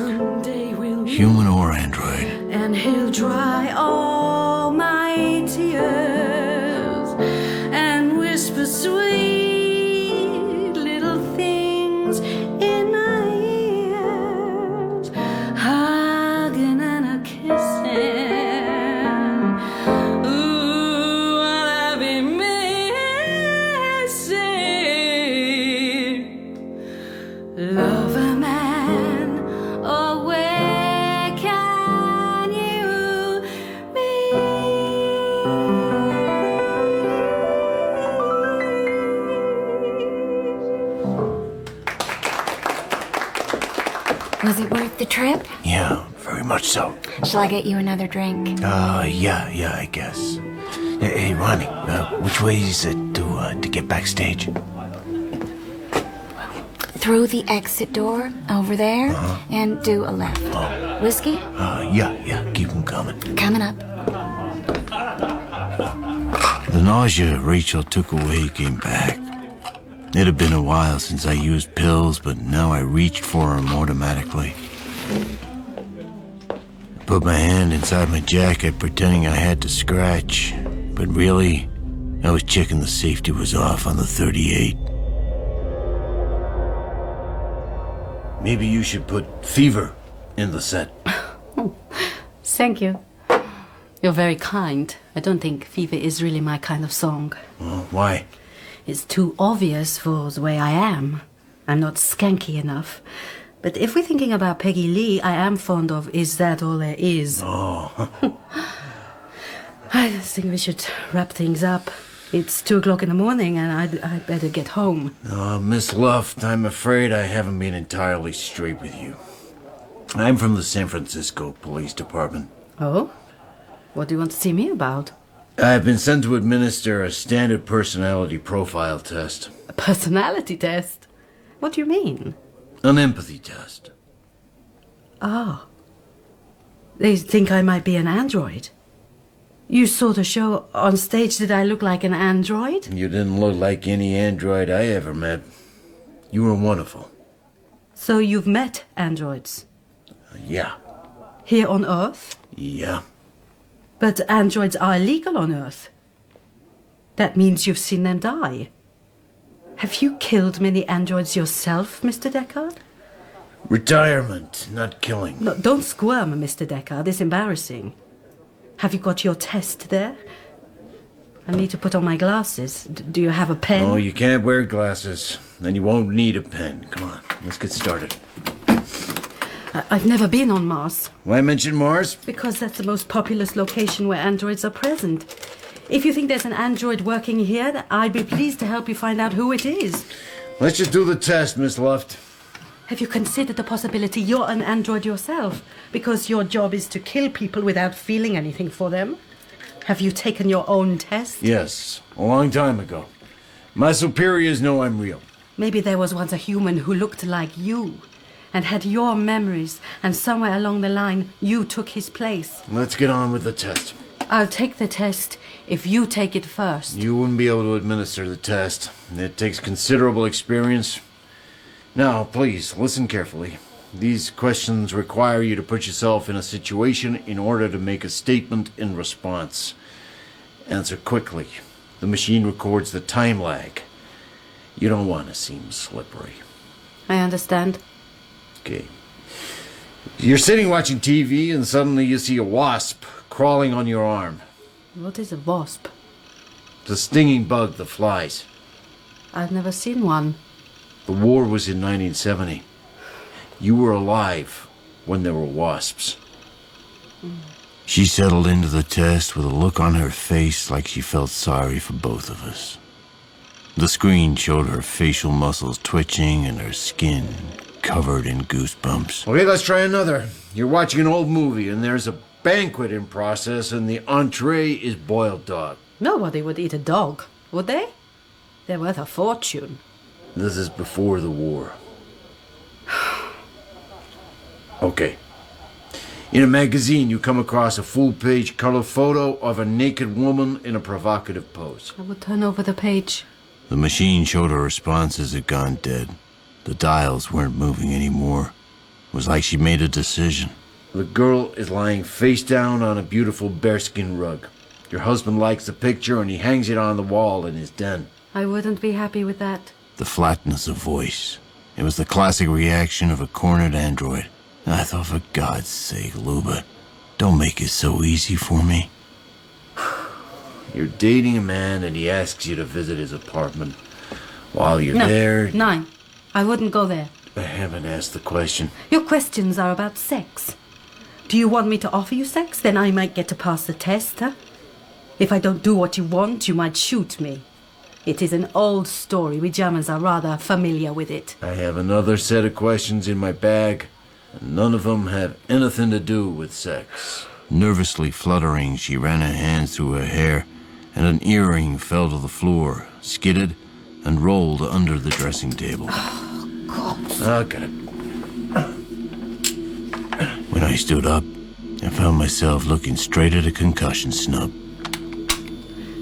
human or android. And he'll dry all my tears and whisper sweet little things in my ears, hugging and a kissing. Ooh, what I've been missing. trip? Yeah, very much so. Shall I get you another drink? Yeah, I guess. Hey, Ronnie, which way is it to get backstage? Through the exit door, over there, and do a left. Whiskey? Yeah, keep them coming. Coming up. The nausea Rachel took away came back. It had been a while since I used pills, but now I reached for them automatically. I put my hand inside my jacket, pretending I had to scratch, but really, I was checking the safety was off on the 38. Maybe you should put fever in the set. Thank you. You're very kind. I don't think fever is really my kind of song. Well, why? It's too obvious for the way I am. I'm not skanky enough. But if we're thinking about Peggy Lee, I am fond of Is That All There Is? Oh. I think we should wrap things up. It's 2 o'clock in the morning and I'd better get home. Miss Luft, I'm afraid I haven't been entirely straight with you. I'm from the San Francisco Police Department. Oh? What do you want to see me about? I've been sent to administer a standard personality profile test. A personality test? What do you mean? An empathy test. Oh. They think I might be an android. You saw the show on stage. Did I look like an android? You didn't look like any android I ever met. You were wonderful. So you've met androids? Yeah. Here on Earth? Yeah. But androids are illegal on Earth. That means you've seen them die. Have you killed many androids yourself, Mr. Deckard? Retirement, not killing. No, don't squirm, Mr. Deckard. It's embarrassing. Have you got your test there? I need to put on my glasses. Do you have a pen? Oh, you can't wear glasses. Then you won't need a pen. Come on, let's get started. I've never been on Mars. Why mention Mars? Because that's the most populous location where androids are present. If you think there's an android working here, I'd be pleased to help you find out who it is. Let's just do the test, Miss Luft. Have you considered the possibility you're an android yourself? Because your job is to kill people without feeling anything for them? Have you taken your own test? Yes, a long time ago. My superiors know I'm real. Maybe there was once a human who looked like you and had your memories, and somewhere along the line, you took his place. Let's get on with the test. I'll take the test if you take it first. You wouldn't be able to administer the test. It takes considerable experience. Now, please, listen carefully. These questions require you to put yourself in a situation in order to make a statement in response. Answer quickly. The machine records the time lag. You don't want to seem slippery. I understand. Okay. You're sitting watching TV and suddenly you see a wasp crawling on your arm. What is a wasp? It's a stinging bug that flies. I've never seen one. The war was in 1970. You were alive when there were wasps. She settled into the test with a look on her face like she felt sorry for both of us. The screen showed her facial muscles twitching and her skin covered in goosebumps. Okay, let's try another. You're watching an old movie and there's a banquet in process and the entree is boiled dog. Nobody would eat a dog, would they? They're worth a fortune. This is before the war. Okay. In a magazine, you come across a full-page color photo of a naked woman in a provocative pose. I would turn over the page. The machine showed her responses had gone dead. The dials weren't moving anymore. It was like she made a decision. The girl is lying face down on a beautiful bearskin rug. Your husband likes the picture and he hangs it on the wall in his den. I wouldn't be happy with that. The flatness of voice. It was the classic reaction of a cornered android. I thought, for God's sake, Luba, don't make it so easy for me. You're dating a man and he asks you to visit his apartment. While you're there... No, I wouldn't go there. I haven't asked the question. Your questions are about sex. Do you want me to offer you sex? Then I might get to pass the test, huh? If I don't do what you want, you might shoot me. It is an old story. We Germans are rather familiar with it. I have another set of questions in my bag. And none of them have anything to do with sex. Nervously fluttering, she ran her hands through her hair, and an earring fell to the floor, skidded, and rolled under the dressing table. Oh, God. I'll get it. When I stood up, I found myself looking straight at a concussion snub.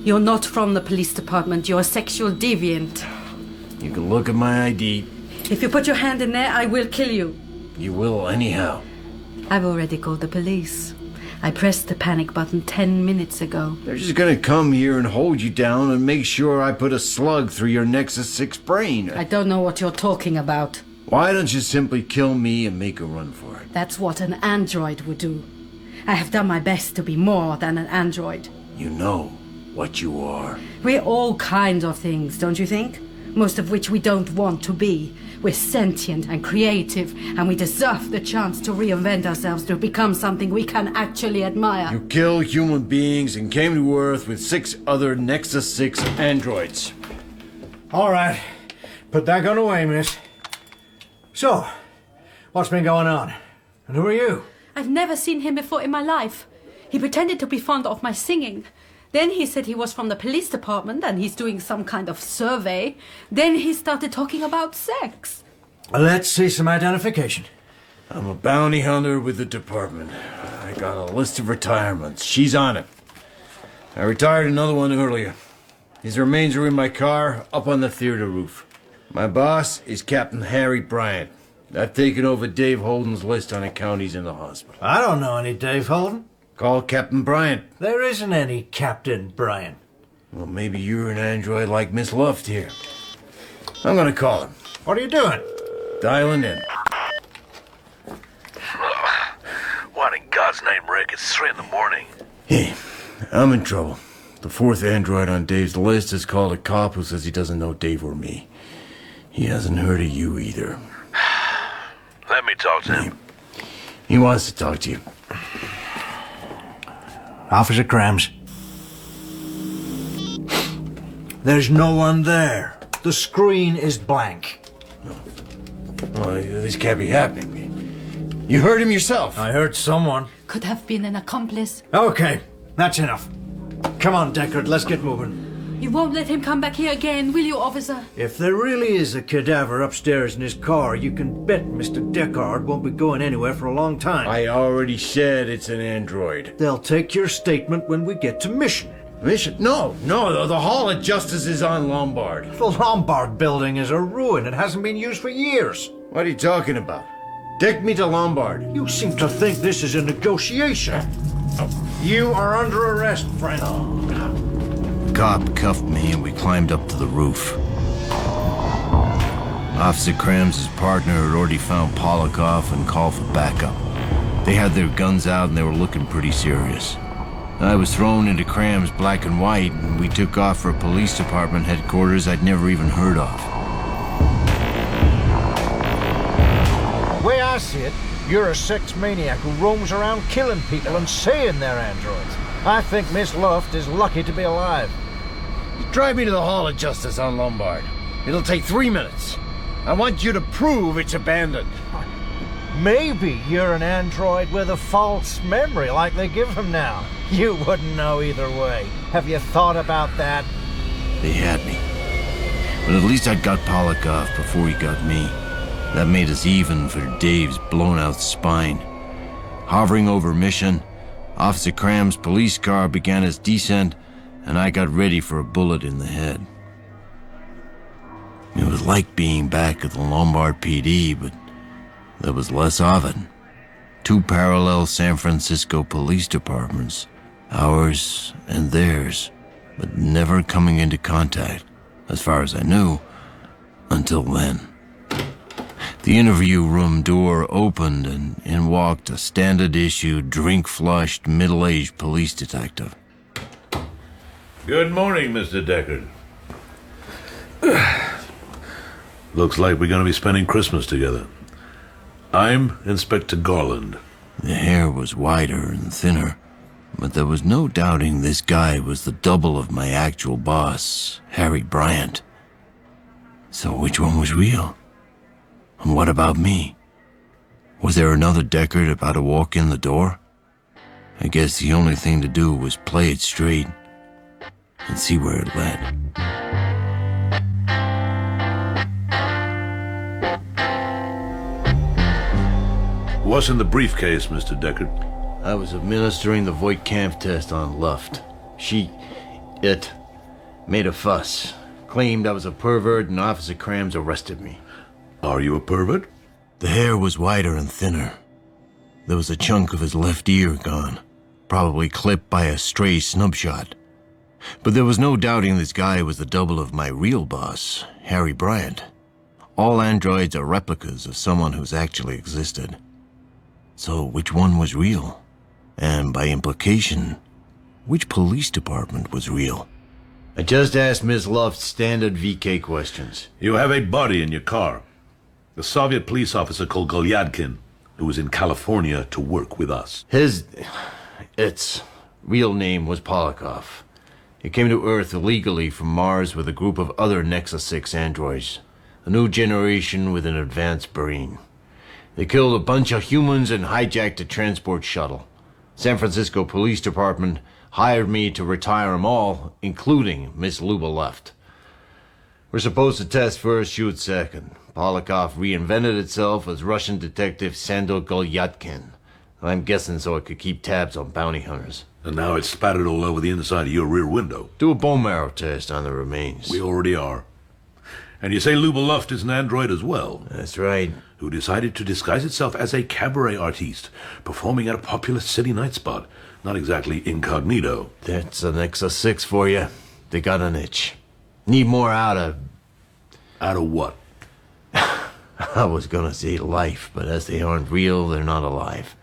You're not from the police department. You're a sexual deviant. You can look at my ID. If you put your hand in there, I will kill you. You will anyhow. I've already called the police. I pressed the panic button 10 minutes ago. They're just gonna come here and hold you down and make sure I put a slug through your Nexus 6 brain. I don't know what you're talking about. Why don't you simply kill me and make a run for it? That's what an android would do. I have done my best to be more than an android. You know what you are. We're all kinds of things, don't you think? Most of which we don't want to be. We're sentient and creative, and we deserve the chance to reinvent ourselves to become something we can actually admire. You killed human beings and came to Earth with 6 other Nexus 6 androids. All right. Put that gun away, miss. So, what's been going on? And who are you? I've never seen him before in my life. He pretended to be fond of my singing. Then he said he was from the police department and he's doing some kind of survey. Then he started talking about sex. Let's see some identification. I'm a bounty hunter with the department. I got a list of retirements. She's on it. I retired another one earlier. His remains are in my car, up on the theater roof. My boss is Captain Harry Bryant. I've taken over Dave Holden's list on account he's in the hospital. I don't know any Dave Holden. Call Captain Bryant. There isn't any Captain Bryant. Well, maybe you're an android like Miss Luft here. I'm gonna call him. What are you doing? Dialing in. What in God's name, Rick? It's 3 in the morning. Hey, I'm in trouble. The 4th android on Dave's list has called a cop who says he doesn't know Dave or me. He hasn't heard of you either. Let me talk to him. He wants to talk to you. Officer Krams. There's no one there. The screen is blank. Well, this can't be happening. You heard him yourself. I heard someone. Could have been an accomplice. Okay, that's enough. Come on, Deckard, let's get moving. You won't let him come back here again, will you, officer? If there really is a cadaver upstairs in his car, you can bet Mr. Deckard won't be going anywhere for a long time. I already said it's an android. They'll take your statement when we get to Mission. Mission? No, the Hall of Justice is on Lombard. The Lombard building is a ruin. It hasn't been used for years. What are you talking about? Take me to Lombard. You seem to think this is a negotiation. You are under arrest, friend. The cop cuffed me and we climbed up to the roof. Officer Krams' partner had already found Polikoff and called for backup. They had their guns out and they were looking pretty serious. I was thrown into Krams' black and white, and we took off for a police department headquarters I'd never even heard of. The way I see it, you're a sex maniac who roams around killing people and saying they're androids. I think Miss Luft is lucky to be alive. Drive me to the Hall of Justice on Lombard. It'll take 3 minutes. I want you to prove it's abandoned. Maybe you're an android with a false memory like they give them now. You wouldn't know either way. Have you thought about that? They had me. But at least I'd got Polikoff before he got me. That made us even for Dave's blown-out spine. Hovering over Mission, Officer Krams' police car began its descent, and I got ready for a bullet in the head. It was like being back at the Lombard PD, but there was less of it. 2 parallel San Francisco police departments, ours and theirs, but never coming into contact, as far as I knew, until then. The interview room door opened and in walked a standard-issue, drink-flushed, middle-aged police detective. Good morning, Mr. Deckard. Looks like we're going to be spending Christmas together. I'm Inspector Garland. The hair was wider and thinner, but there was no doubting this guy was the double of my actual boss, Harry Bryant. So which one was real? And what about me? Was there another Deckard about to walk in the door? I guess the only thing to do was play it straight and see where it led. What's in the briefcase, Mr. Deckard? I was administering the Voight-Kampf test on Luft. It made a fuss. Claimed I was a pervert, and Officer Krams arrested me. Are you a pervert? The hair was wider and thinner. There was a chunk of his left ear gone, probably clipped by a stray snub shot. But there was no doubting this guy was the double of my real boss, Harry Bryant. All androids are replicas of someone who's actually existed. So which one was real? And by implication, which police department was real? I just asked Ms. Luft standard VK questions. You have a body in your car. A Soviet police officer called Golyadkin, who was in California to work with us. Its real name was Polakov. He came to Earth illegally from Mars with a group of other Nexus 6 androids. A new generation with an advanced brain. They killed a bunch of humans and hijacked a transport shuttle. San Francisco Police Department hired me to retire them all, including Miss Luba Luft. We're supposed to test first, shoot second. Polakov reinvented itself as Russian detective Sandor Golyadkin. I'm guessing so it could keep tabs on bounty hunters. And now it's spattered all over the inside of your rear window. Do a bone marrow test on the remains. We already are. And you say Luba Luft is an android as well? That's right. Who decided to disguise itself as a cabaret artiste, performing at a popular city night spot. Not exactly incognito. That's a Nexus 6 for you. They got an itch. Need more out of... Out of what? I was gonna say life, but as they aren't real, they're not alive.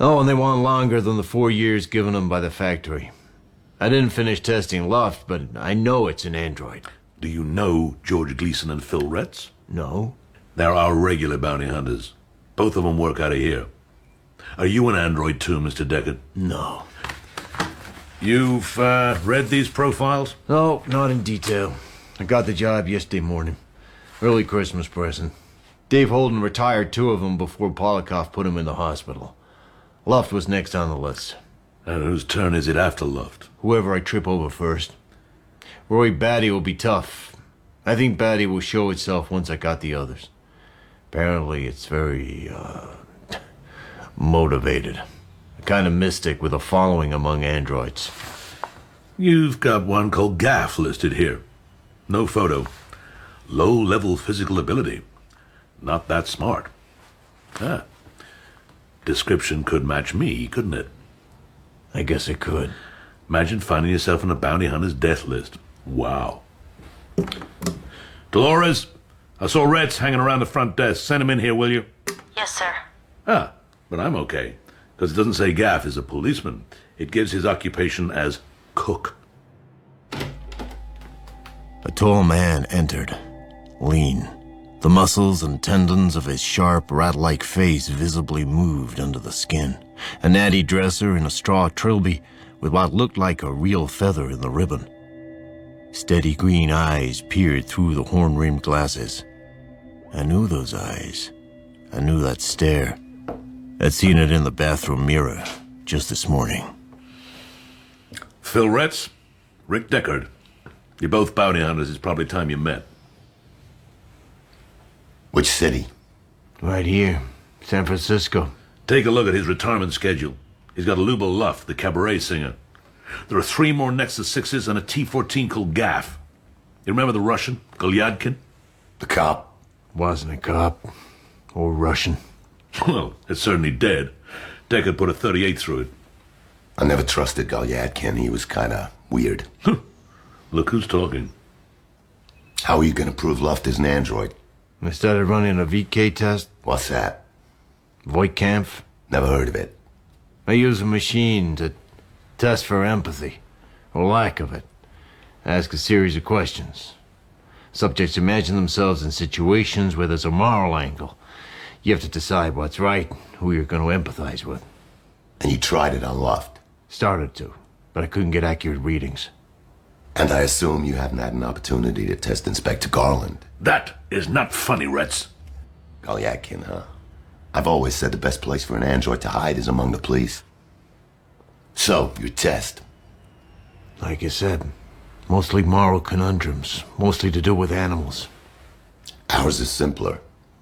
Oh, and they want longer than the 4 years given them by the factory. I didn't finish testing Luft, but I know it's an android. Do you know George Gleason and Phil Retz? No. They're our regular bounty hunters. Both of them work out of here. Are you an android too, Mr. Deckard? No. You've read these profiles? No, not in detail. I got the job yesterday morning. Early Christmas present. Dave Holden retired 2 of them before Polakov put him in the hospital. Luft was next on the list. And whose turn is it after Luft? Whoever I trip over first. Roy Batty will be tough. I think Batty will show itself once I got the others. Apparently it's very, motivated. A kind of mystic with a following among androids. You've got one called Gaff listed here. No photo. Low-level physical ability. Not that smart. Ah. Description could match me, couldn't it? I guess it could. Imagine finding yourself on a bounty hunter's death list. Wow. Dolores, I saw Retz hanging around the front desk. Send him in here, will you? Yes, sir. Ah, but I'm okay. Because it doesn't say Gaff is a policeman. It gives his occupation as cook. A tall man entered, lean. The muscles and tendons of his sharp, rat-like face visibly moved under the skin. A natty dresser in a straw trilby with what looked like a real feather in the ribbon. Steady green eyes peered through the horn-rimmed glasses. I knew those eyes. I knew that stare. I'd seen it in the bathroom mirror just this morning. Phil Retz, Rick Deckard. You're both bounty hunters. It's probably time you met. Which city? Right here. San Francisco. Take a look at his retirement schedule. He's got Luba Luft, the cabaret singer. There are 3 more Nexus 6s and a T-14 called Gaff. You remember the Russian, Golyadkin? The cop? Wasn't a cop. Or Russian. Well, it's certainly dead. Deckard put a 38 through it. I never trusted Golyadkin. He was kinda weird. Look who's talking. How are you gonna prove Luft is an android? I started running a VK test. What's that? Voight-Kampf. Never heard of it. I use a machine to test for empathy, or lack of it. Ask a series of questions. Subjects imagine themselves in situations where there's a moral angle. You have to decide what's right, who you're going to empathize with. And you tried it on Luft? Started to, but I couldn't get accurate readings. And I assume you haven't had an opportunity to test Inspector Garland. That is not funny, Retz. Golyadkin, huh? I've always said the best place for an android to hide is among the police. So, your test. Like I said, mostly moral conundrums, mostly to do with animals. Ours is simpler.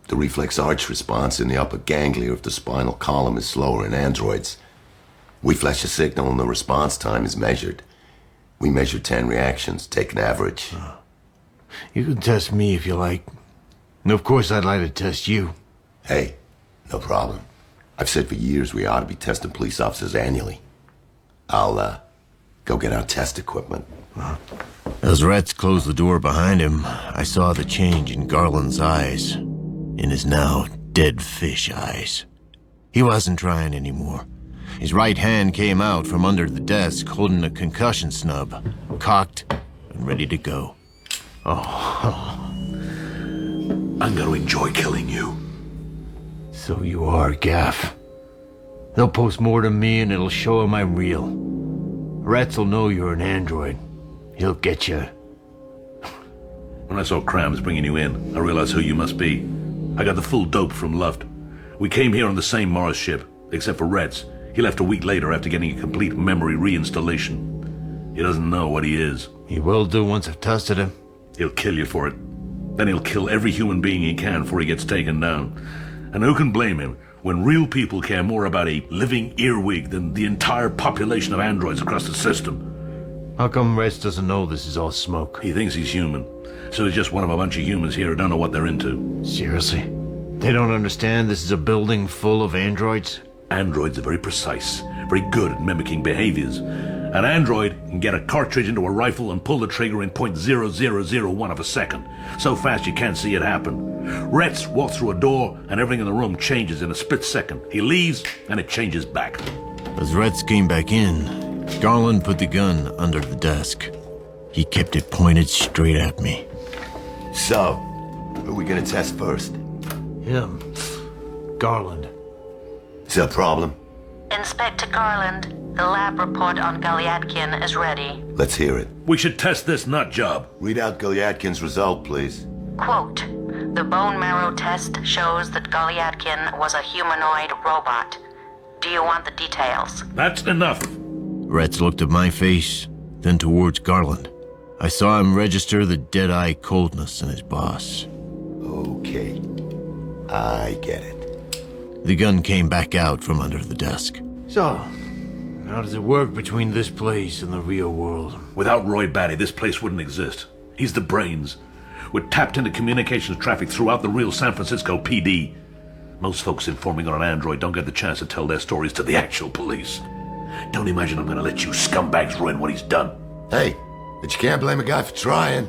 The reflex arch response in the upper ganglia of the spinal column is slower in androids. We flash a signal and the response time is measured. We measure 10 reactions, take an average. You can test me if you like. And of course I'd like to test you. Hey, no problem. I've said for years we ought to be testing police officers annually. I'll, go get our test equipment. As Retz closed the door behind him, I saw the change in Garland's eyes. In his now dead fish eyes. He wasn't trying anymore. His right hand came out from under the desk, holding a concussion snub, cocked and ready to go. I'm gonna enjoy killing you. So you are, Gaff. They'll post-mortem me and it'll show him I'm real. Rats will know you're an android. He'll get you. When I saw Krams bringing you in, I realized who you must be. I got the full dope from Luft. We came here on the same Mars ship, except for Retz. He left a week later after getting a complete memory reinstallation. He doesn't know what he is. He will do once I've tested him. He'll kill you for it. Then he'll kill every human being he can before he gets taken down. And who can blame him when real people care more about a living earwig than the entire population of androids across the system? How come Retz doesn't know this is all smoke? He thinks he's human. So he's just one of a bunch of humans here who don't know what they're into. Seriously? They don't understand this is a building full of androids? Androids are very precise, very good at mimicking behaviors. An android can get a cartridge into a rifle and pull the trigger in 0.0001 of a second. So fast you can't see it happen. Retz walks through a door and everything in the room changes in a split second. He leaves and it changes back. As Retz came back in, Garland put the gun under the desk. He kept it pointed straight at me. So, who are we gonna test first? Him. Garland. Is there a problem? Inspector Garland, the lab report on Galyatkin is ready. Let's hear it. We should test this nut job. Read out Galyatkin's result, please. Quote, the bone marrow test shows that Galyatkin was a humanoid robot. Do you want the details? That's enough. Retz looked at my face, then towards Garland. I saw him register the dead-eye coldness in his boss. Okay. I get it. The gun came back out from under the desk. So, how does it work between this place and the real world? Without Roy Batty, this place wouldn't exist. He's the brains. We're tapped into communications traffic throughout the real San Francisco PD. Most folks informing on an android don't get the chance to tell their stories to the actual police. Don't imagine I'm gonna let you scumbags ruin what he's done. Hey, but you can't blame a guy for trying.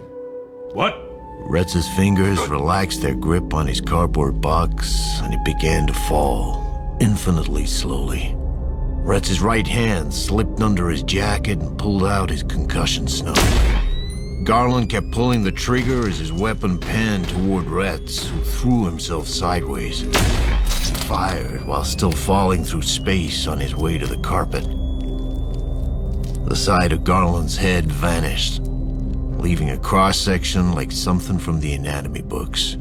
What? Retz's fingers relaxed their grip on his cardboard box, and it began to fall, infinitely slowly. Retz's right hand slipped under his jacket and pulled out his concussion snub. Garland kept pulling the trigger as his weapon panned toward Retz, who threw himself sideways. He fired while still falling through space on his way to the carpet. The side of Garland's head vanished, leaving a cross-section like something from the anatomy books.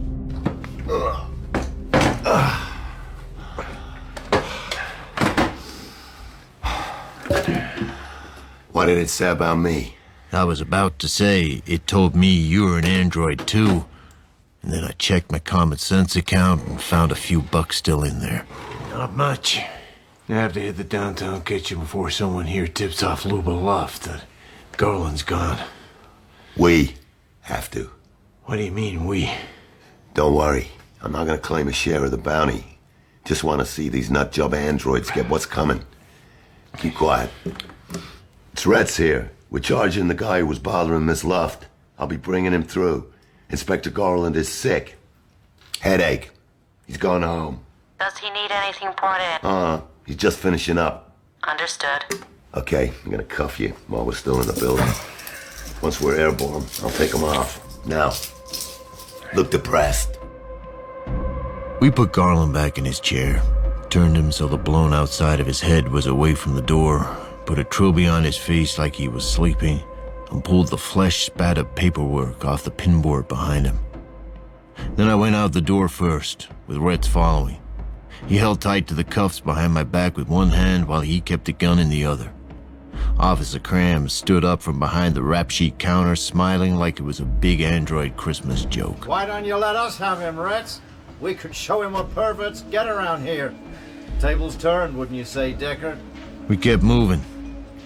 What did it say about me? I was about to say, it told me you're an android too, and then I checked my common sense account and found a few bucks still in there. Not much. I have to hit the downtown kitchen before someone here tips off Luba Luft that Garland's gone. We have to. What do you mean, we? Don't worry. I'm not gonna claim a share of the bounty. Just want to see these nutjob androids get what's coming. Keep quiet. It's Retz here. We're charging the guy who was bothering Miss Luft. I'll be bringing him through. Inspector Garland is sick. Headache. He's gone home. Does he need anything brought in? He's just finishing up. Understood. Okay, I'm gonna cuff you while we're still in the building. Once we're airborne, I'll take him off. Now, look depressed. We put Garland back in his chair, turned him so the blown outside of his head was away from the door, put a trilby on his face like he was sleeping, and pulled the flesh-spattered paperwork off the pinboard behind him. Then I went out the door first, with Retz following. He held tight to the cuffs behind my back with one hand while he kept the gun in the other. Officer Cram stood up from behind the rap sheet counter, smiling like it was a big android Christmas joke. Why don't you let us have him, Rex? We could show him what perverts get around here. Tables turned, wouldn't you say, Deckard? We kept moving,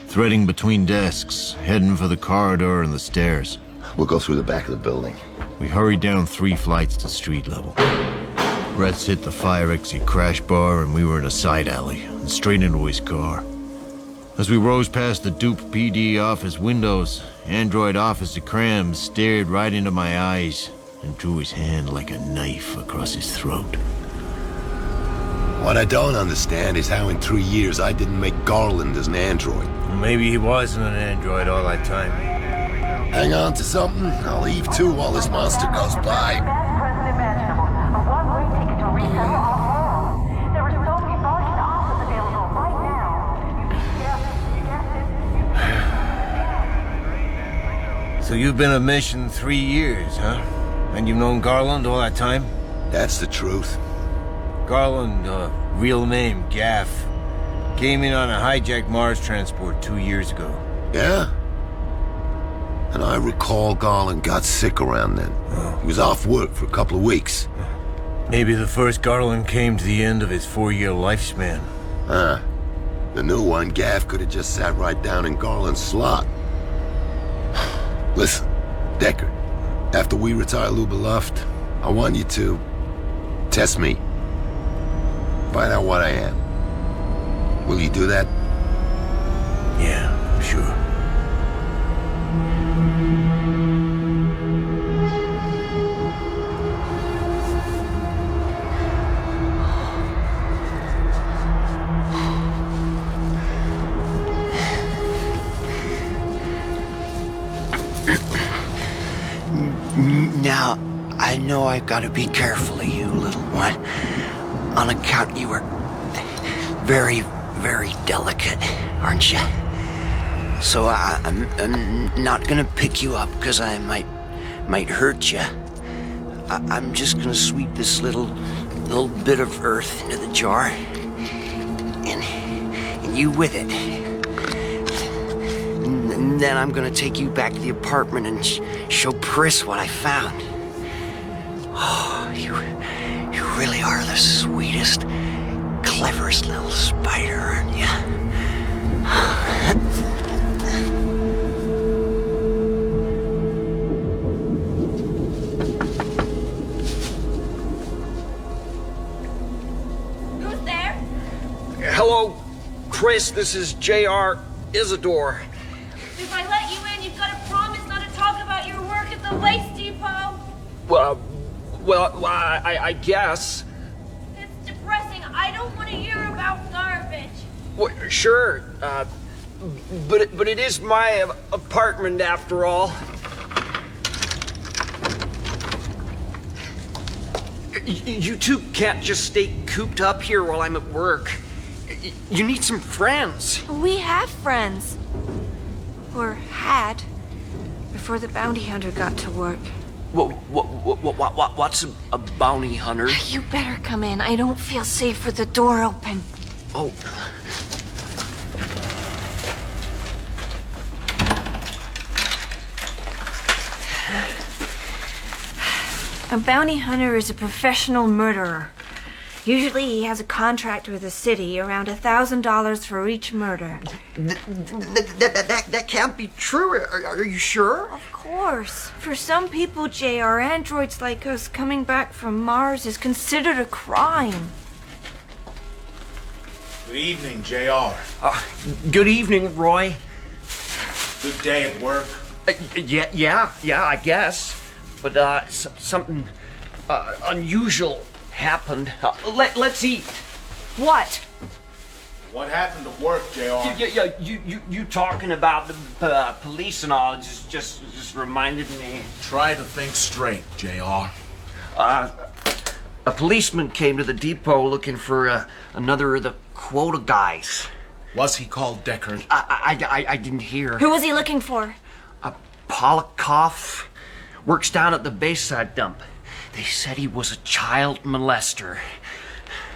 threading between desks, heading for the corridor and the stairs. We'll go through the back of the building. We hurried down 3 flights to street level. Rex hit the fire exit crash bar and we were in a side alley and straight into his car. As we rose past the Dupe PD office windows, Android Officer Cram stared right into my eyes and drew his hand like a knife across his throat. What I don't understand is how in 3 years I didn't make Garland as an android. Maybe he wasn't an android all that time. Hang on to something. I'll leave too while this monster goes by. So you've been a mission 3 years, huh? And you've known Garland all that time? That's the truth. Garland, real name, Gaff, came in on a hijacked Mars transport 2 years ago. Yeah? And I recall Garland got sick around then. He was off work for a couple of weeks. Maybe the first Garland came to the end of his 4-year lifespan. The new one, Gaff, could have just sat right down in Garland's slot. Listen, Deckard, after we retire Lou Beloved, I want you to test me. Find out what I am. Will you do that? Yeah, sure. Now, I know I've got to be careful of you, little one. On account you were very, very delicate, aren't you? So I'm not gonna pick you up because I might hurt you. I'm just gonna sweep this little bit of earth into the jar, and you with it. And then I'm gonna take you back to the apartment and show Pris what I found. Oh, you really are the sweetest, cleverest little spider, aren't you? Who's there? Hello, Chris, this is J.R. Isidore. If I let you in, you've got to promise not to talk about your work at the waste depot. Well, I guess. It's depressing. I don't want to hear about garbage. Well, sure, but it is my apartment after all. You two can't just stay cooped up here while I'm at work. You need some friends. We have friends. Or had. Before the bounty hunter got to work. What's a bounty hunter? You better come in. I don't feel safe with the door open. Oh. A bounty hunter is a professional murderer. Usually he has a contract with the city, around $1,000 for each murder. That can't be true. Are you sure? Of course. For some people, JR, androids like us coming back from Mars is considered a crime. Good evening, JR. Good evening, Roy. Good day at work. Yeah, I guess. But something unusual happened. Let's eat. What? What happened at work, JR? Yeah, you talking about the police and all just reminded me. Try to think straight, JR. A policeman came to the depot looking for another of the quota guys. Was he called Deckard? I didn't hear. Who was he looking for? Polikoff. Works down at the Bayside dump. They said he was a child molester.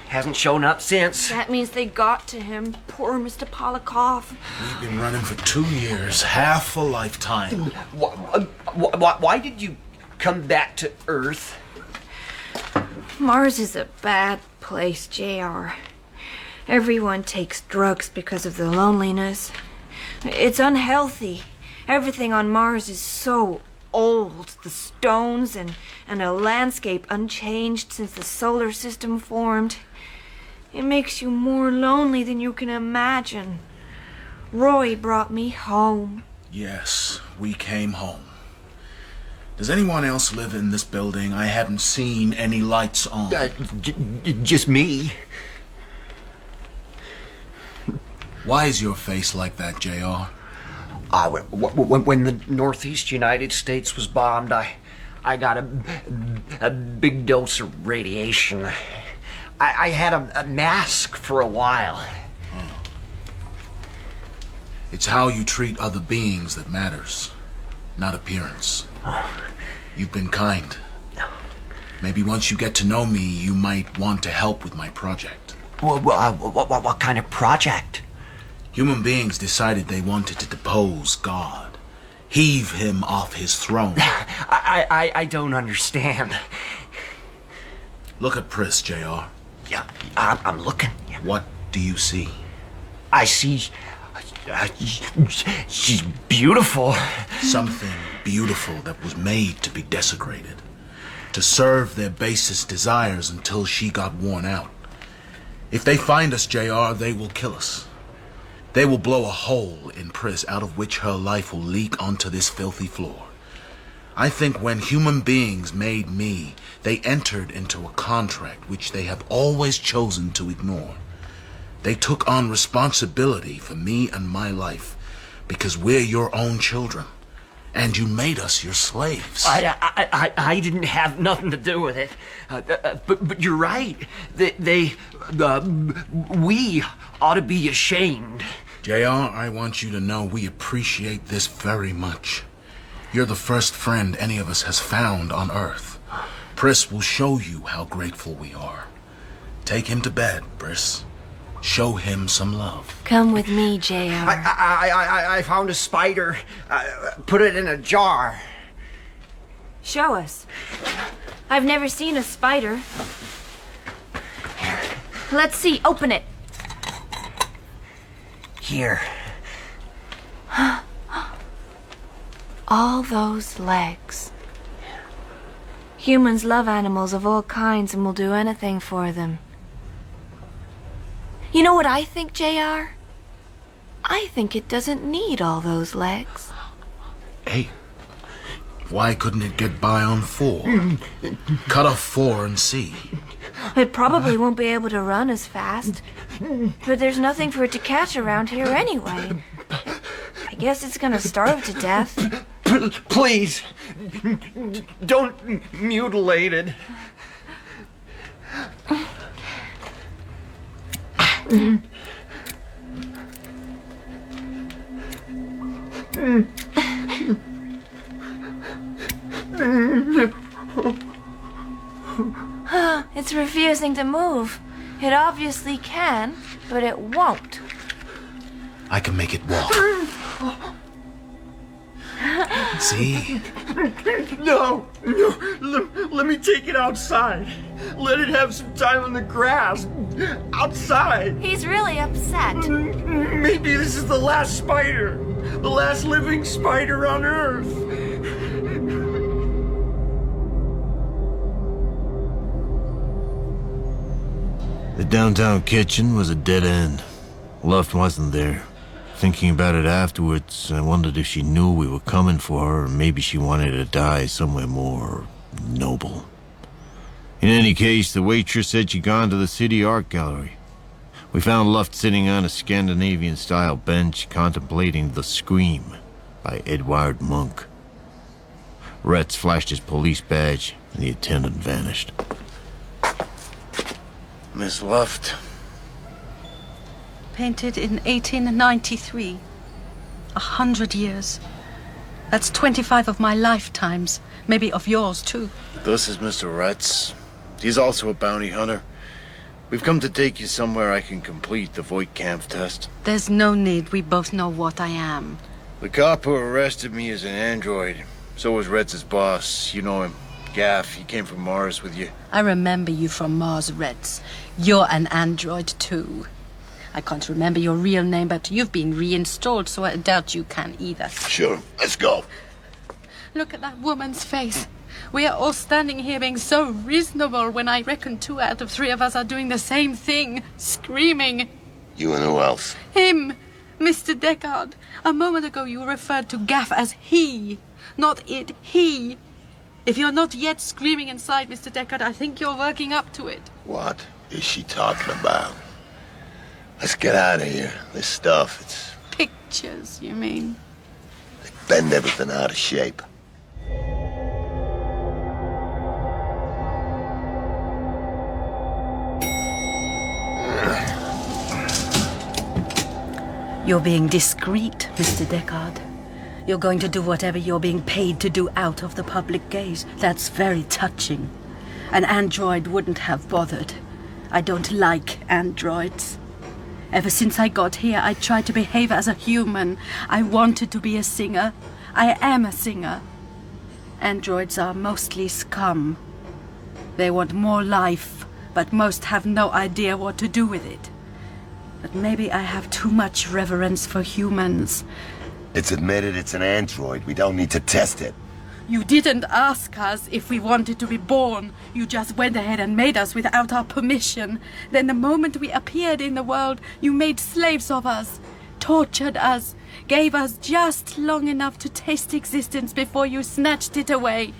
Hasn't shown up since. That means they got to him. Poor Mr. Polikoff. We've been running for 2 years, half a lifetime. Why did you come back to Earth? Mars is a bad place, JR. Everyone takes drugs because of the loneliness. It's unhealthy. Everything on Mars is so old. The stones and a landscape unchanged since the solar system formed. It makes you more lonely than you can imagine. Roy brought me home. Yes, we came home. Does anyone else live in this building? I haven't seen any lights on. Just me. Why is your face like that, JR? When the Northeast United States was bombed, I got a big dose of radiation. I had a mask for a while. It's how you treat other beings that matters, not appearance. You've been kind. Maybe once you get to know me, you might want to help with my project. What kind of project? Human beings decided they wanted to depose God. Heave him off his throne. I don't understand. Look at Pris, JR. Yeah, I'm looking. What do you see? I see... she's beautiful. Something beautiful that was made to be desecrated. To serve their basest desires until she got worn out. If they find us, JR, they will kill us. They will blow a hole in Pris out of which her life will leak onto this filthy floor. I think when human beings made me, they entered into a contract which they have always chosen to ignore. They took on responsibility for me and my life because we're your own children. And you made us your slaves. I didn't have nothing to do with it. But you're right. We ought to be ashamed. JR, I want you to know we appreciate this very much. You're the first friend any of us has found on Earth. Pris will show you how grateful we are. Take him to bed, Pris. Show him some love. Come with me, JR. I found a spider. Put it in a jar. Show us. I've never seen a spider. Let's see. Open it. Here. All those legs. Humans love animals of all kinds and will do anything for them. You know what I think, JR? I think it doesn't need all those legs. Hey, why couldn't it get by on 4? Cut off 4 and see. It probably won't be able to run as fast. But there's nothing for it to catch around here anyway. I guess it's gonna starve to death. Please, don't mutilate it. It's refusing to move. It obviously can, but it won't. I can make it walk. See? No, let me take it outside. Let it have some time on the grass. Outside. He's really upset. Maybe this is the last spider. The last living spider on Earth. The downtown kitchen was a dead end. Luft wasn't there. Thinking about it afterwards, I wondered if she knew we were coming for her, or maybe she wanted to die somewhere more noble. In any case, the waitress said she'd gone to the city art gallery. We found Luft sitting on a Scandinavian-style bench contemplating The Scream by Edvard Munch. Retz flashed his police badge, and the attendant vanished. Miss Luft. Painted in 1893. 100 years. That's 25 of my lifetimes. Maybe of yours, too. This is Mr. Retz. He's also a bounty hunter. We've come to take you somewhere I can complete the Voight-Kampf test. There's no need. We both know what I am. The cop who arrested me is an android. So was Red's boss. You know him. Gaff. He came from Mars with you. I remember you from Mars, Reds. You're an android, too. I can't remember your real name, but you've been reinstalled, so I doubt you can either. Sure, let's go. Look at that woman's face. We are all standing here being so reasonable when I reckon 2 out of 3 of us are doing the same thing, screaming. You and who else? Him, Mr. Deckard. A moment ago you referred to Gaff as he, not it, he. If you're not yet screaming inside, Mr. Deckard, I think you're working up to it. What is she talking about? Let's get out of here. This stuff, it's... Pictures, you mean? They bend everything out of shape. You're being discreet, Mr. Deckard. You're going to do whatever you're being paid to do out of the public gaze. That's very touching. An android wouldn't have bothered. I don't like androids. Ever since I got here, I tried to behave as a human. I wanted to be a singer. I am a singer. Androids are mostly scum. They want more life, but most have no idea what to do with it. But maybe I have too much reverence for humans. It's admitted it's an android. We don't need to test it. You didn't ask us if we wanted to be born. You just went ahead and made us without our permission. Then the moment we appeared in the world, you made slaves of us, tortured us, gave us just long enough to taste existence before you snatched it away.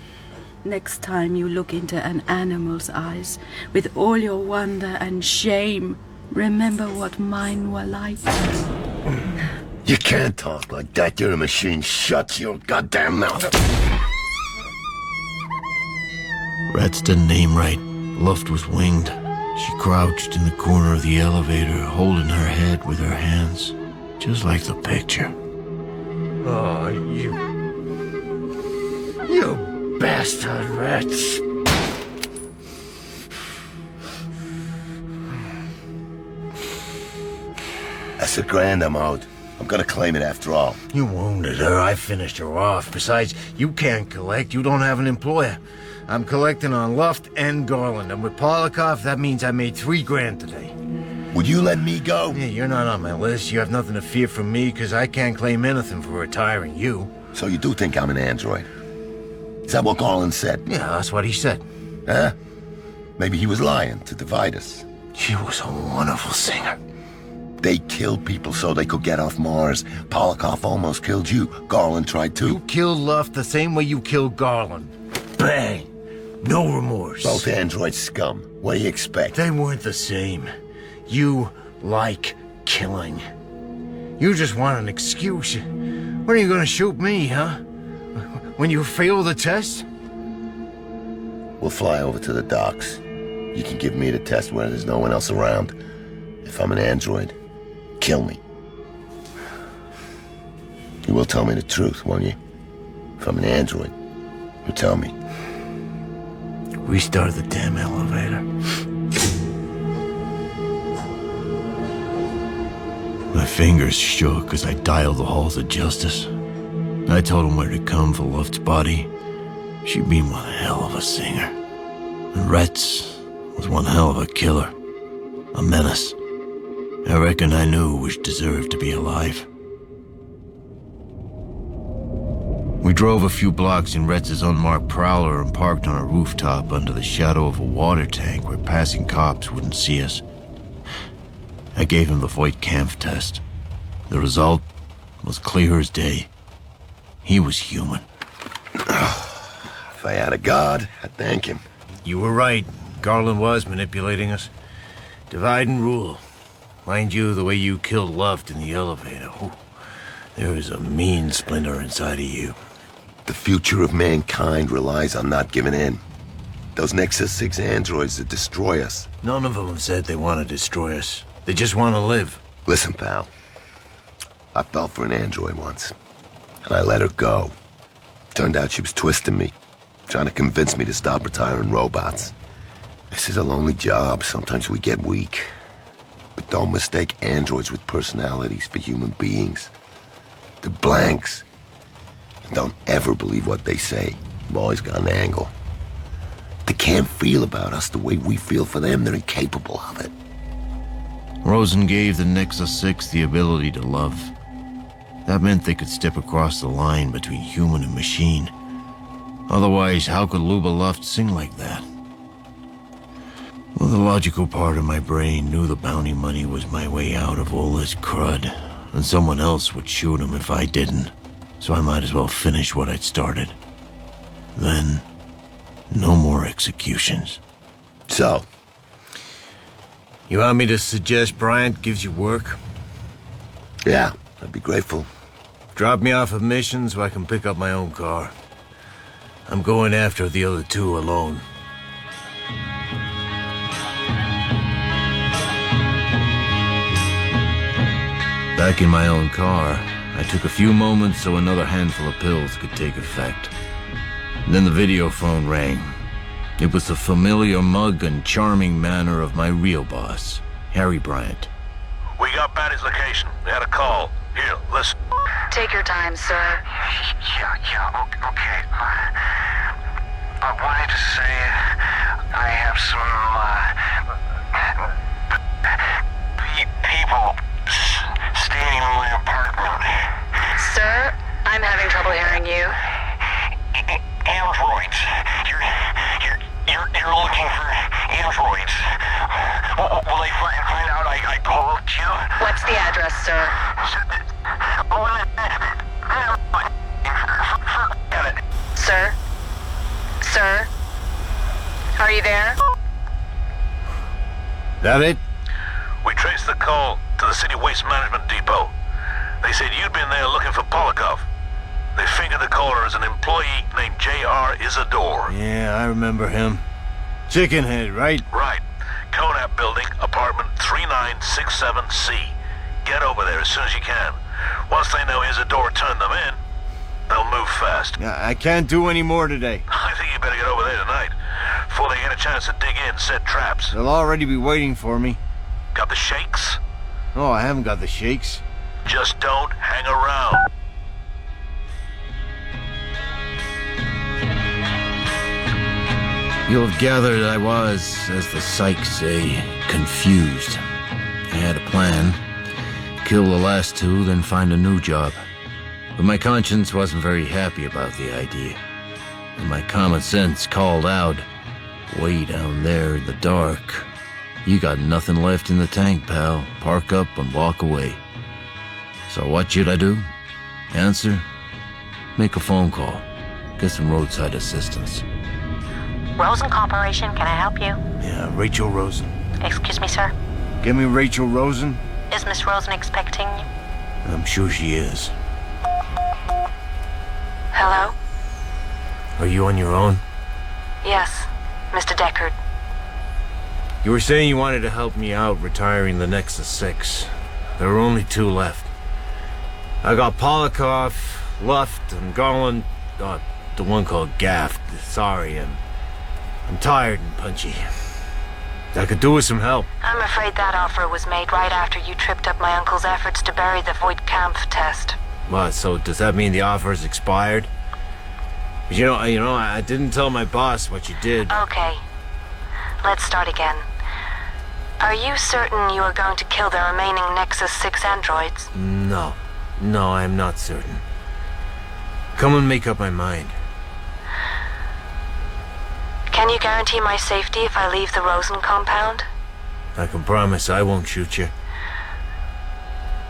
Next time you look into an animal's eyes, with all your wonder and shame, remember what mine were like. You can't talk like that. You're a machine. Shut your goddamn mouth. Rats didn't aim right. Luft was winged. She crouched in the corner of the elevator, holding her head with her hands, just like the picture. Oh, you bastard rats. That's $1,000 I'm owed. I'm gonna claim it after all. You wounded her. I finished her off. Besides, you can't collect. You don't have an employer. I'm collecting on Luft and Garland. And with Polikoff, that means I made $3,000 today. Would you let me go? Yeah, you're not on my list. You have nothing to fear from me, because I can't claim anything for retiring you. So you do think I'm an android? Is that what Garland said? Yeah, that's what he said. Huh? Maybe he was lying to divide us. She was a wonderful singer. They killed people so they could get off Mars. Polikoff almost killed you. Garland tried to. You killed Luft the same way you killed Garland. Bang! No remorse. Both androids scum. What do you expect? They weren't the same. You like killing. You just want an excuse. When are you gonna shoot me, huh? When you fail the test? We'll fly over to the docks. You can give me the test where there's no one else around. If I'm an android, kill me. You will tell me the truth, won't you? If I'm an android, you tell me. Restart the damn elevator. My fingers shook as I dialed the halls of justice. I told him where to come for Luft's body. She'd been one hell of a singer. And Retz was one hell of a killer. A menace. I reckon I knew which deserved to be alive. We drove a few blocks in Retz's unmarked Prowler and parked on a rooftop under the shadow of a water tank where passing cops wouldn't see us. I gave him the Voight-Kampf test. The result was clear as day. He was human. If I had a god, I'd thank him. You were right. Garland was manipulating us. Divide and rule. Mind you, the way you killed Luft in the elevator. Ooh, there is a mean splinter inside of you. The future of mankind relies on not giving in. Those Nexus 6 androids that destroy us. None of them have said they want to destroy us. They just want to live. Listen, pal. I fell for an android once, and I let her go. Turned out she was twisting me, trying to convince me to stop retiring robots. This is a lonely job. Sometimes we get weak. But don't mistake androids with personalities for human beings. They're blanks. And don't ever believe what they say. They've always got an angle. They can't feel about us the way we feel for them. They're incapable of it. Rosen gave the Nexus 6 the ability to love. That meant they could step across the line between human and machine. Otherwise, how could Luba Luft sing like that? Well, the logical part of my brain knew the bounty money was my way out of all this crud, and someone else would shoot him if I didn't, so I might as well finish what I'd started. Then, no more executions. So, you want me to suggest Bryant gives you work? Yeah, I'd be grateful. Drop me off at missions so I can pick up my own car. I'm going after the other two alone. Back in my own car, I took a few moments so another handful of pills could take effect. Then the video phone rang. It was the familiar mug and charming manner of my real boss, Harry Bryant. We got Batty's location. We had a call. Here, listen. Take your time, sir. Yeah, okay. I wanted to say I have some, people staying in my apartment. Sir, I'm having trouble hearing you. Androids. You're looking for androids. Will they find out I called you? What's the address, sir? Sir? Sir? Are you there? That it? We traced the call to the city waste management depot. They said you'd been there looking for Polikov. They fingered the caller as an employee named J.R. Isidore. Yeah, I remember him. Chickenhead, right? Right. Conap Building, apartment 3967C. Get over there as soon as you can. Once they know Isidore turned them in, they'll move fast. I can't do any more today. I think you better get over there tonight, before they get a chance to dig in and set traps. They'll already be waiting for me. Got the shakes? Oh, I haven't got the shakes. Just don't hang around. You'll have gathered I was, as the psychs say, confused. I had a plan. Kill the last two, then find a new job. But my conscience wasn't very happy about the idea. And my common sense called out, way down there in the dark, you got nothing left in the tank, pal. Park up and walk away. So what should I do? Answer? Make a phone call. Get some roadside assistance. Rosen Corporation, can I help you? Yeah, Rachel Rosen. Excuse me, sir. Give me Rachel Rosen. Is Miss Rosen expecting you? I'm sure she is. Hello? Are you on your own? Yes, Mr. Deckard. You were saying you wanted to help me out retiring the Nexus 6. There are only two left. I got Polikov, Luft, and Garland. Oh, the one called Gaff. Sorry, I'm tired and punchy. I could do with some help. I'm afraid that offer was made right after you tripped up my uncle's efforts to bury the Voight-Kampf test. What, so does that mean the offer's expired? You know, I didn't tell my boss what you did. Okay. Let's start again. Are you certain you are going to kill the remaining Nexus 6 androids? No, I'm not certain. Come and make up my mind. Can you guarantee my safety if I leave the Rosen compound? I can promise I won't shoot you.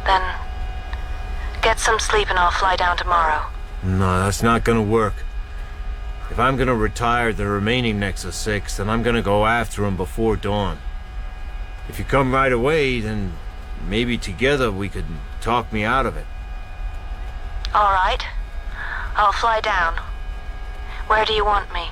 Then, get some sleep and I'll fly down tomorrow. No, that's not gonna work. If I'm gonna retire the remaining Nexus 6, then I'm gonna go after him before dawn. If you come right away, then maybe together we could talk me out of it. All right. I'll fly down. Where do you want me?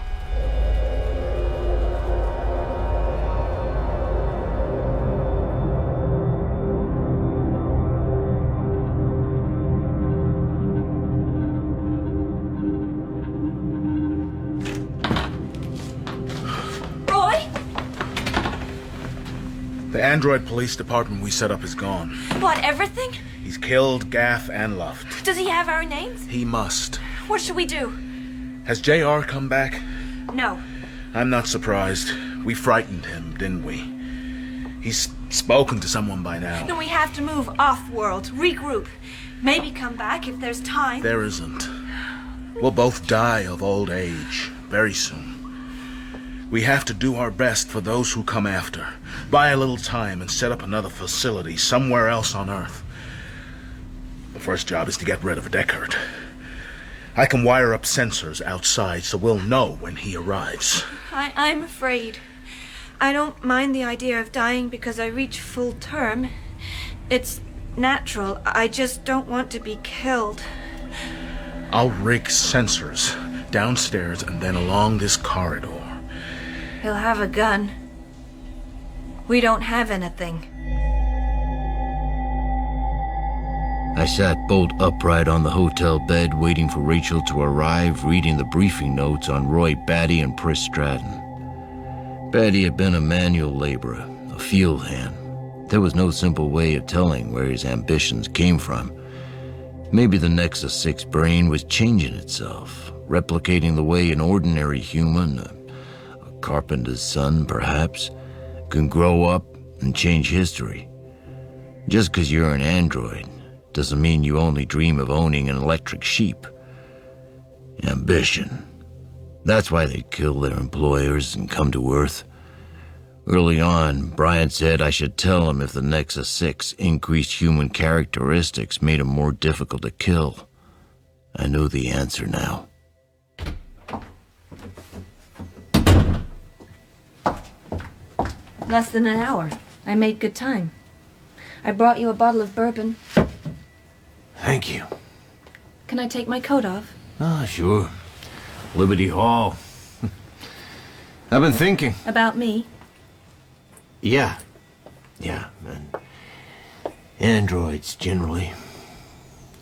android police department we set up is gone. What, everything? He's killed Gaff and Luft. Does he have our names? He must. What should we do? Has JR come back? No. I'm not surprised. We frightened him, didn't we? He's spoken to someone by now. Then we have to move off-world, regroup. Maybe come back if there's time. There isn't. We'll both die of old age very soon. We have to do our best for those who come after. Buy a little time and set up another facility somewhere else on Earth. The first job is to get rid of Deckard. I can wire up sensors outside so we'll know when he arrives. I'm afraid. I don't mind the idea of dying because I reach full term. It's natural. I just don't want to be killed. I'll rig sensors downstairs and then along this corridor. He'll have a gun. We don't have anything. I sat bolt upright on the hotel bed, waiting for Rachel to arrive, reading the briefing notes on Roy Batty and Pris Stratton. Batty had been a manual laborer, a field hand. There was no simple way of telling where his ambitions came from. Maybe the Nexus 6 brain was changing itself, replicating the way an ordinary human, a carpenter's son perhaps, can grow up and change history. Just because you're an android doesn't mean you only dream of owning an electric sheep. Ambition. That's why they kill their employers and come to Earth. Early on, Brian said I should tell him if the Nexus 6 increased human characteristics made him more difficult to kill. I know the answer now. Less than an hour. I made good time. I brought you a bottle of bourbon. Thank you. Can I take my coat off? Ah, sure. Liberty Hall. I've been thinking. About me? Yeah. And androids, generally.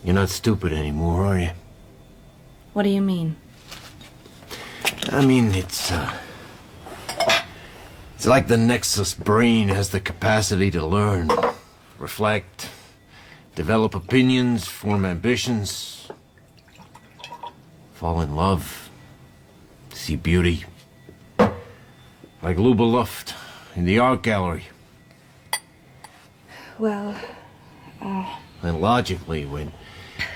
You're not stupid anymore, are you? What do you mean? I mean, it's like the Nexus brain has the capacity to learn, reflect, develop opinions, form ambitions, fall in love, see beauty. Like Luba Luft in the art gallery. Well, And logically, when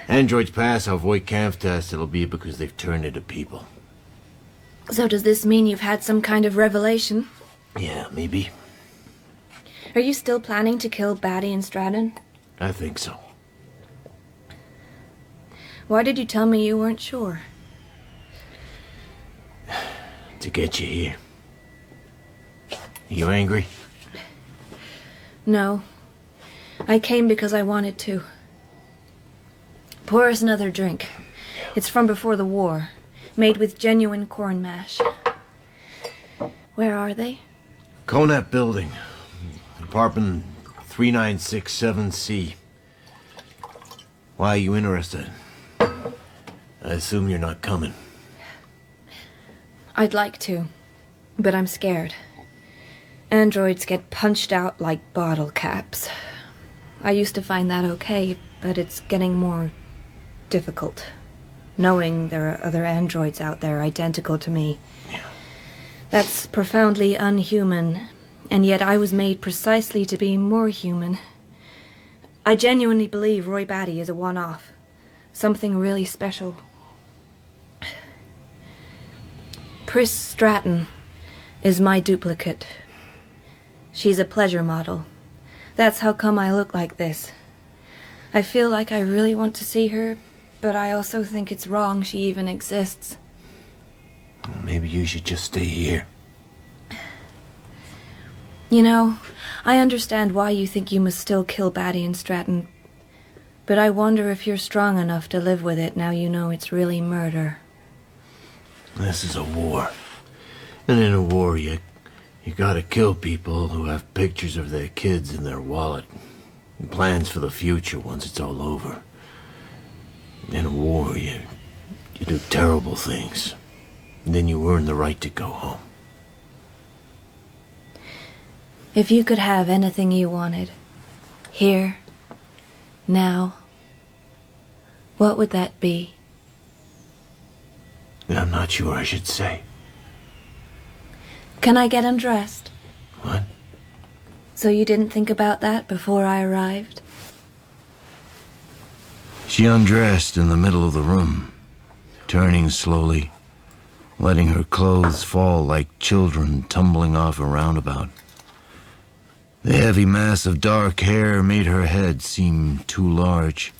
androids pass our Voight Kampf test, it'll be because they've turned into people. So does this mean you've had some kind of revelation? Yeah, maybe. Are you still planning to kill Batty and Stratton? I think so. Why did you tell me you weren't sure? To get you here. You angry? No. I came because I wanted to. Pour us another drink. It's from before the war, made with genuine corn mash. Where are they? Conant Building. Apartment 3967C. Why are you interested? I assume you're not coming. I'd like to, but I'm scared. Androids get punched out like bottle caps. I used to find that okay, but it's getting more difficult. Knowing there are other androids out there identical to me. That's profoundly unhuman, and yet I was made precisely to be more human. I genuinely believe Roy Batty is a one-off. Something really special. Pris Stratton is my duplicate. She's a pleasure model. That's how come I look like this. I feel like I really want to see her, but I also think it's wrong she even exists. Well, maybe you should just stay here. You know, I understand why you think you must still kill Batty and Stratton, but I wonder if you're strong enough to live with it now you know it's really murder. This is a war. And in a war, you gotta kill people who have pictures of their kids in their wallet and plans for the future once it's all over. In a war, you do terrible things. And then you earn the right to go home. If you could have anything you wanted, here, now, what would that be? I'm not sure I should say. Can I get undressed? What? So you didn't think about that before I arrived? She undressed in the middle of the room, turning slowly, letting her clothes fall like children tumbling off a roundabout. The heavy mass of dark hair made her head seem too large.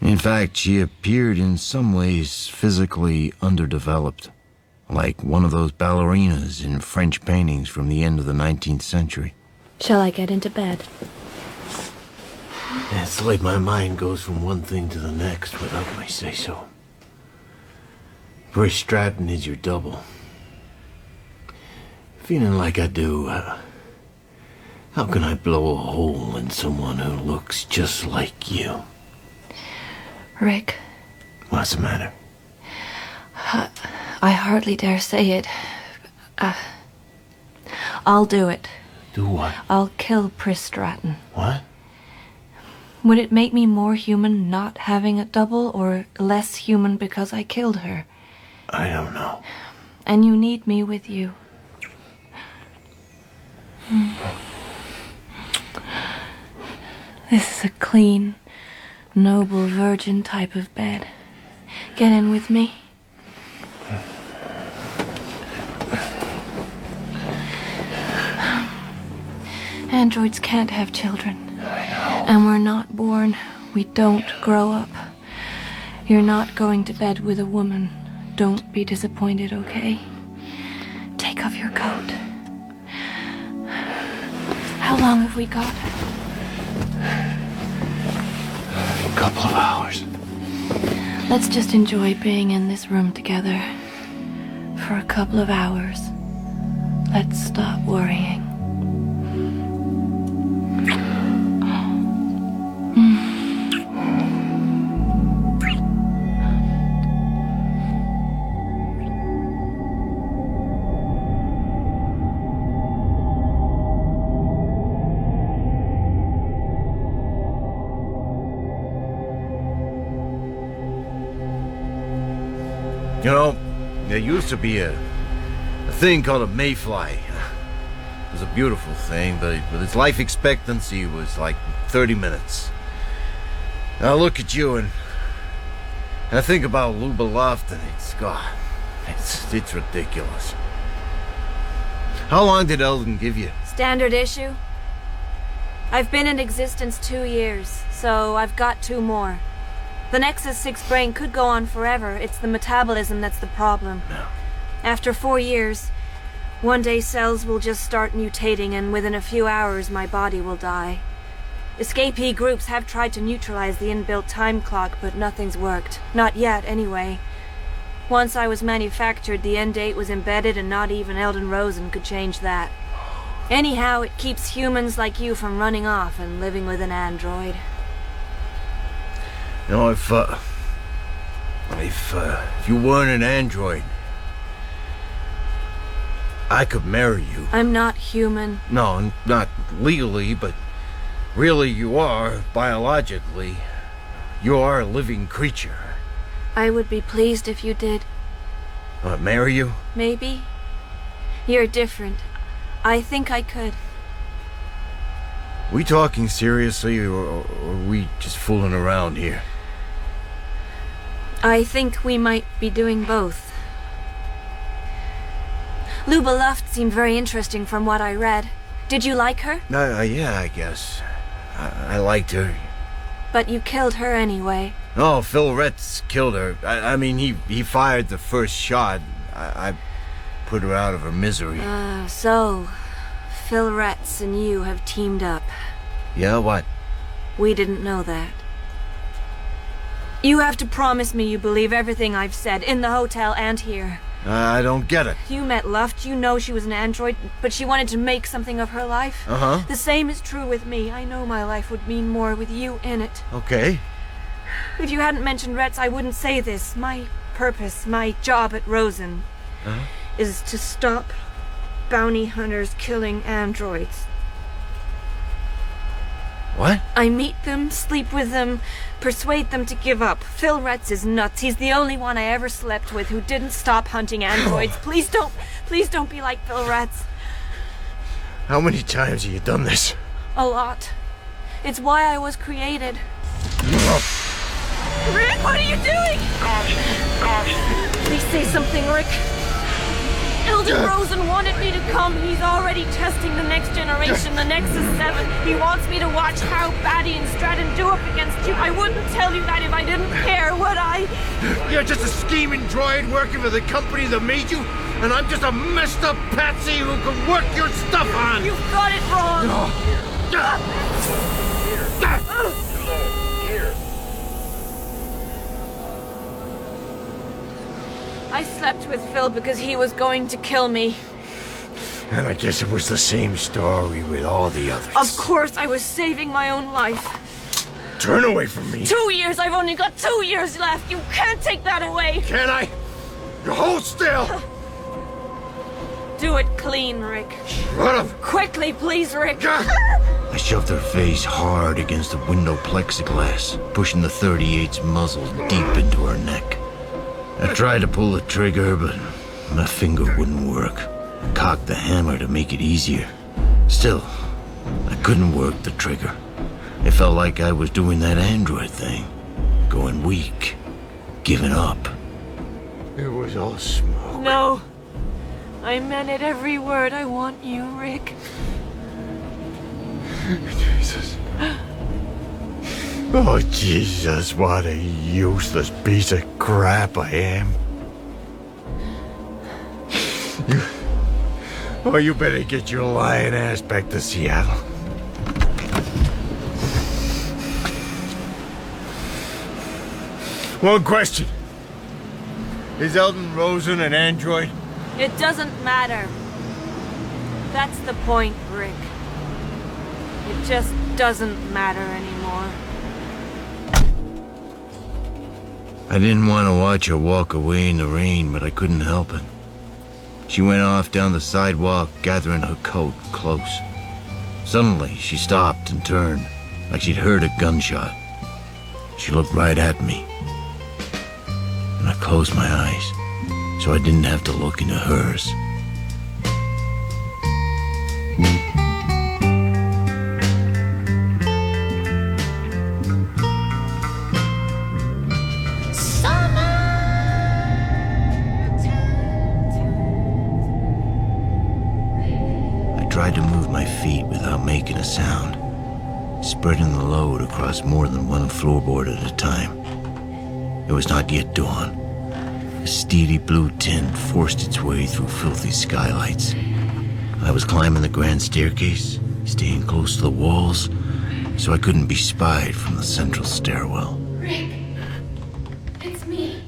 In fact, she appeared in some ways physically underdeveloped, like one of those ballerinas in French paintings from the end of the 19th century. Shall I get into bed? It's like my mind goes from one thing to the next without my say-so. Bruce Stratton is your double. Feeling like I do, how can I blow a hole in someone who looks just like you? Rick. What's the matter? I hardly dare say it. I'll do it. Do what? I'll kill Pris Stratton. What? Would it make me more human not having a double, or less human because I killed her? I don't know. And you need me with you. This is a clean, noble virgin type of bed. Get in with me. Androids can't have children. I know. And we're not born. We don't grow up. You're not going to bed with a woman. Don't be disappointed, okay? Take off your coat. How long have we got? A couple of hours. Let's just enjoy being in this room together. For a couple of hours. Let's stop worrying. You know, there used to be a thing called a mayfly. It was a beautiful thing, but its life expectancy was like 30 minutes. Now I look at you and I think about Luba Loft, and it's ridiculous. How long did Eldon give you? Standard issue. I've been in existence 2 years, so I've got 2 more. The Nexus 6 brain could go on forever. It's the metabolism that's the problem. No. After 4 years, one day cells will just start mutating, and within a few hours my body will die. Escapee groups have tried to neutralize the inbuilt time clock, but nothing's worked. Not yet, anyway. Once I was manufactured, the end date was embedded, and not even Eldon Rosen could change that. Anyhow, it keeps humans like you from running off and living with an android. You know, if you weren't an android, I could marry you. I'm not human. No, not legally, but really you are, biologically. You are a living creature. I would be pleased if you did. Marry you? Maybe. You're different. I think I could. We talking seriously, or are we just fooling around here? I think we might be doing both. Luba Luft seemed very interesting from what I read. Did you like her? Yeah, I guess. I liked her. But you killed her anyway. No, Phil Retz killed her. I mean, he fired the first shot. I put her out of her misery. So Phil Retz and you have teamed up. Yeah, what? We didn't know that. You have to promise me you believe everything I've said, in the hotel and here. I don't get it. You met Luft, you know she was an android, but she wanted to make something of her life. Uh-huh. The same is true with me. I know my life would mean more with you in it. Okay. If you hadn't mentioned Retz, I wouldn't say this. My purpose, my job at Rosen, is to stop bounty hunters killing androids. What? I meet them, sleep with them, persuade them to give up. Phil Retz is nuts. He's the only one I ever slept with who didn't stop hunting androids. Please don't be like Phil Retz. How many times have you done this? A lot. It's why I was created. Rick, what are you doing? Please say something, Rick. Elder Rosen wanted me to come. He's already testing the next generation, the Nexus 7. He wants me to watch how Batty and Stratton do up against you. I wouldn't tell you that if I didn't care, would I? You're just a scheming droid working for the company that made you, and I'm just a messed up patsy who can work your stuff on. You've got it wrong. I slept with Phil because he was going to kill me. And I guess it was the same story with all the others. Of course, I was saving my own life. Turn away from me. 2 years, I've only got 2 years left. You can't take that away. Can I? You hold still. Do it clean, Rick. Run him. Quickly, please, Rick. I shoved her face hard against the window plexiglass, pushing the .38's muzzle deep into her neck. I tried to pull the trigger, but my finger wouldn't work. I cocked the hammer to make it easier. Still, I couldn't work the trigger. It felt like I was doing that android thing. Going weak. Giving up. It was all smoke. No. I meant it every word. I want you, Rick. Jesus. Oh, Jesus, what a useless piece of crap I am. You better get your lying ass back to Seattle. One question. Is Eldon Rosen an android? It doesn't matter. That's the point, Rick. It just doesn't matter anymore. I didn't want to watch her walk away in the rain, but I couldn't help it. She went off down the sidewalk, gathering her coat close. Suddenly, she stopped and turned, like she'd heard a gunshot. She looked right at me. And I closed my eyes, so I didn't have to look into hers. I tried to move my feet without making a sound, spreading the load across more than one floorboard at a time. It was not yet dawn. A steely blue tint forced its way through filthy skylights. I was climbing the grand staircase, staying close to the walls, so I couldn't be spied from the central stairwell. Rick, it's me.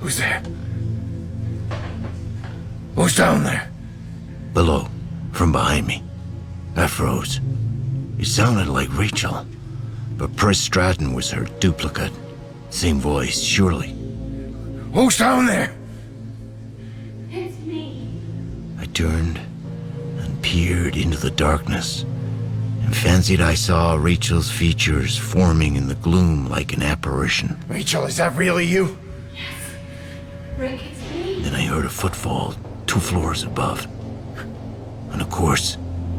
Who's there? Who's down there? Below. From behind me. I froze. It sounded like Rachel, but Pres Stratton was her duplicate. Same voice, surely. Who's down there? It's me. I turned and peered into the darkness and fancied I saw Rachel's features forming in the gloom like an apparition. Rachel, is that really you? Rick, it's me. Then I heard a footfall 2 floors above. And of course,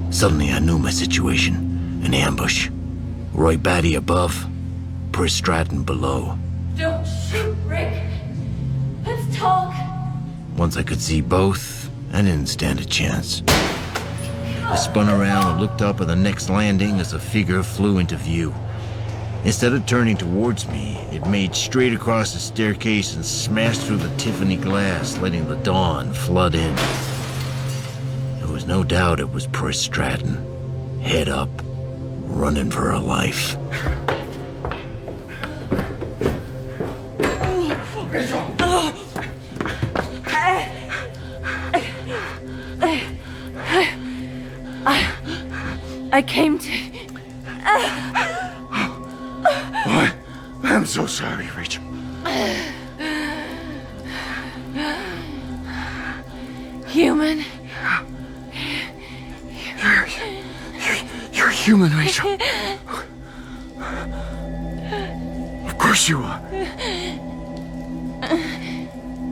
suddenly I knew my situation. An ambush. Roy Batty above, Pres Stratton below. Don't shoot, Rick. Let's talk. Once I could see both, I didn't stand a chance. I spun around and looked up at the next landing as a figure flew into view. Instead of turning towards me, it made straight across the staircase and smashed through the Tiffany glass, letting the dawn flood in. There was no doubt it was Pres Stratton, head up, running for her life. I came to... What? I'm so sorry, Rachel. Human. You're human, Rachel. course you are.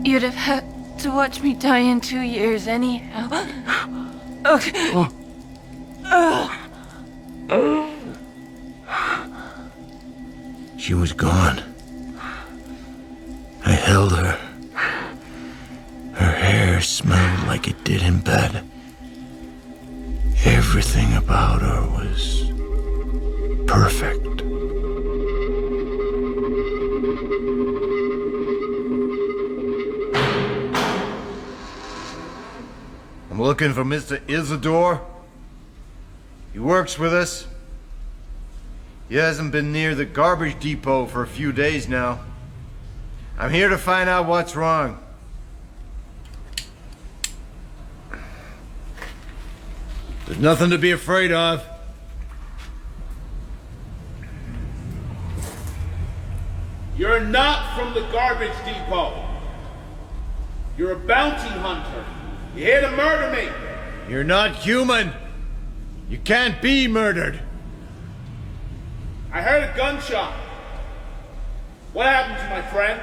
You'd have had to watch me die in 2 years anyhow. Okay. She was gone. I held her. Her hair smelled like it did in bed. Everything about her was perfect. I'm looking for Mr. Isidore. He works with us. He hasn't been near the garbage depot for a few days now. I'm here to find out what's wrong. There's nothing to be afraid of. You're not from the garbage depot. You're a bounty hunter. You're here to murder me. You're not human. You can't be murdered. I heard a gunshot. What happened to my friend?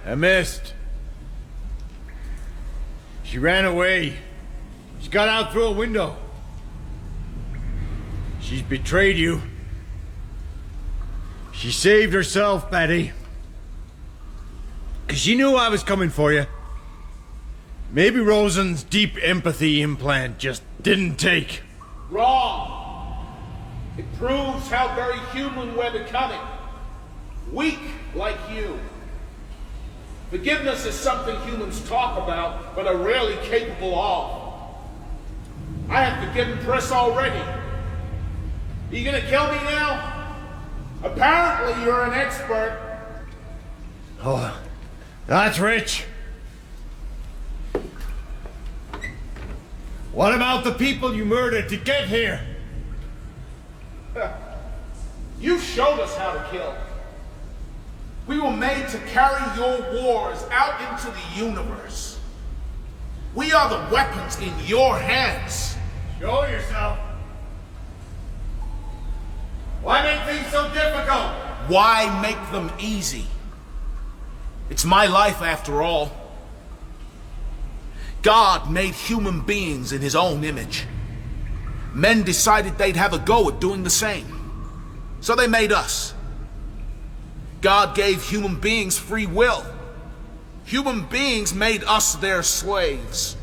I missed. She ran away. She got out through a window. She's betrayed you. She saved herself, Betty. 'Cause she knew I was coming for you. Maybe Rosen's deep empathy implant just didn't take. Wrong. It proves how very human we're becoming. Weak like you. Forgiveness is something humans talk about, but are rarely capable of. I have forgiven Chris already. Are you gonna kill me now? Apparently you're an expert. Oh, that's rich. What about the people you murdered to get here? You showed us how to kill. We were made to carry your wars out into the universe. We are the weapons in your hands. Show yourself. Why make things so difficult? Why make them easy? It's my life after all. God made human beings in his own image. Men decided they'd have a go at doing the same. So they made us. God gave human beings free will. Human beings made us their slaves.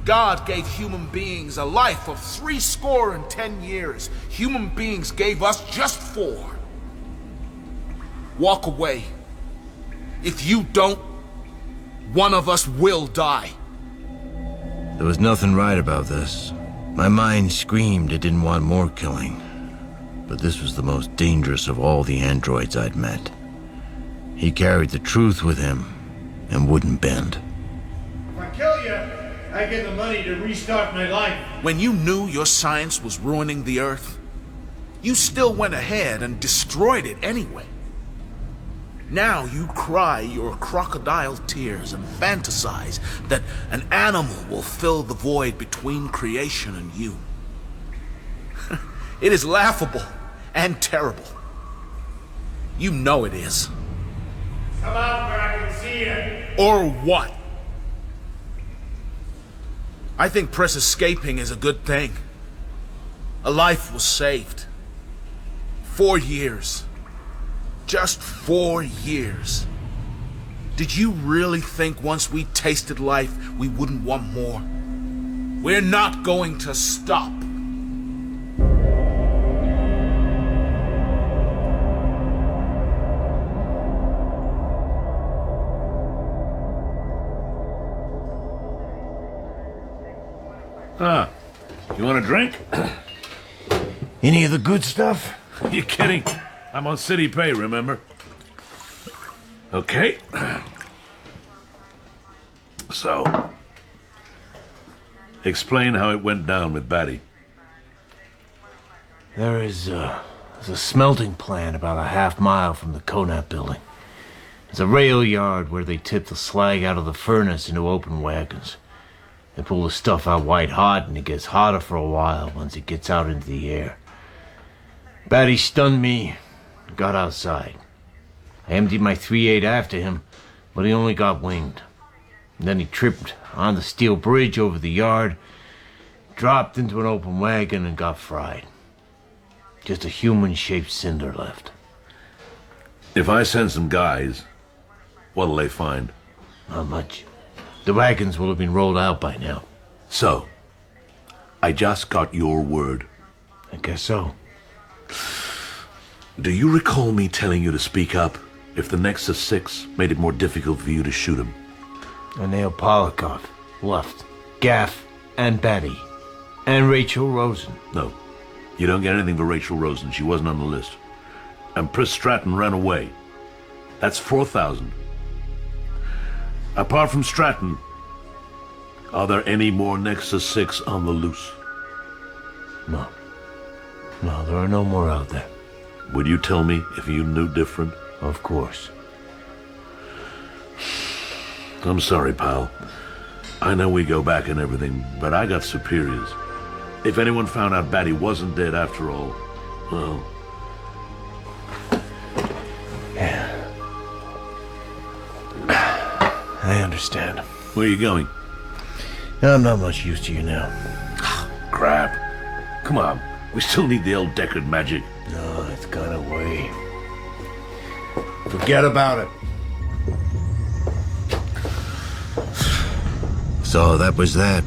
God gave human beings a life of 70 years. Human beings gave us just 4. Walk away. If you don't, one of us will die. There was nothing right about this. My mind screamed it didn't want more killing. But this was the most dangerous of all the androids I'd met. He carried the truth with him and wouldn't bend. If I kill you, I get the money to restart my life. When you knew your science was ruining the Earth, you still went ahead and destroyed it anyway. Now you cry your crocodile tears and fantasize that an animal will fill the void between creation and you. It is laughable and terrible. You know it is. Come out where I can see you. Or what? I think Press escaping is a good thing. A life was saved. 4 years. Just 4 years. Did you really think once we tasted life, we wouldn't want more? We're not going to stop. Ah, you want a drink? Any of the good stuff? You kidding? I'm on city pay, remember? Okay. So, explain how it went down with Batty. There's a smelting plant about a half-mile from the Conap building. There's a rail yard where they tip the slag out of the furnace into open wagons. They pull the stuff out white hot, and it gets hotter for a while once it gets out into the air. Batty stunned me, got outside. I emptied my .38 after him, but he only got winged. And then he tripped on the steel bridge over the yard, dropped into an open wagon, and got fried. Just a human-shaped cinder left. If I send some guys, what'll they find? Not much. The wagons will have been rolled out by now. So, I just got your word. I guess so. Do you recall me telling you to speak up if the Nexus 6 made it more difficult for you to shoot him? I nailed Polakov, Luft, Gaff, and Batty. And Rachel Rosen. No. You don't get anything for Rachel Rosen. She wasn't on the list. And Pris Stratton ran away. That's 4,000. Apart from Stratton, are there any more Nexus 6 on the loose? No. No, there are no more out there. Would you tell me if you knew different? Of course. I'm sorry, pal. I know we go back and everything, but I got superiors. If anyone found out Batty wasn't dead after all, well... Yeah. I understand. Where are you going? I'm not much use to you now. Crap. Come on. We still need the old Deckard magic. No, it's gone away. Forget about it. So that was that.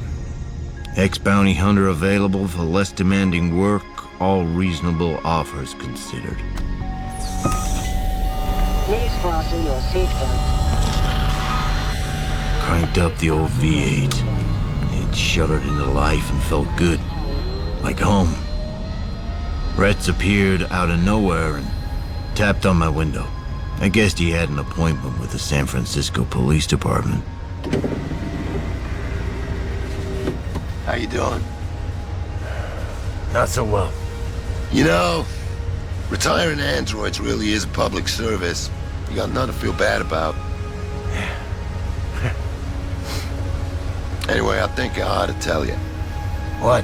Ex-bounty hunter available for less demanding work, all reasonable offers considered. Please fasten your seatbelt. Cranked up the old V8. It shuddered into life and felt good. Like home. Retz appeared out of nowhere and tapped on my window. I guessed he had an appointment with the San Francisco Police Department. How you doing? Not so well. You know, retiring androids really is a public service. You got nothing to feel bad about. Anyway, I think I ought to tell you. What?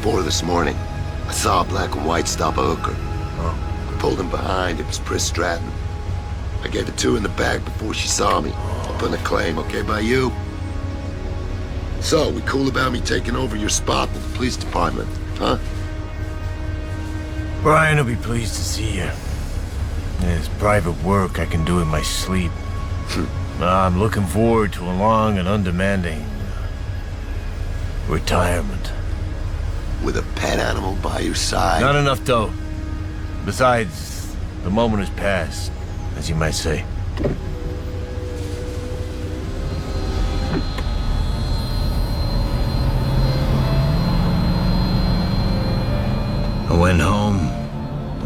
4 this morning, I saw a black and white stop a hooker. I pulled him behind. It was Pris Stratton. I gave her 2 in the back before she saw me. I'll put in a claim, okay, by you? So, we cool about me taking over your spot in the police department, huh? Brian will be pleased to see you. There's private work I can do in my sleep. I'm looking forward to a long and undemanding retirement. With a pet animal by your side? Not enough dough. Besides, the moment has passed, as you might say. I went home,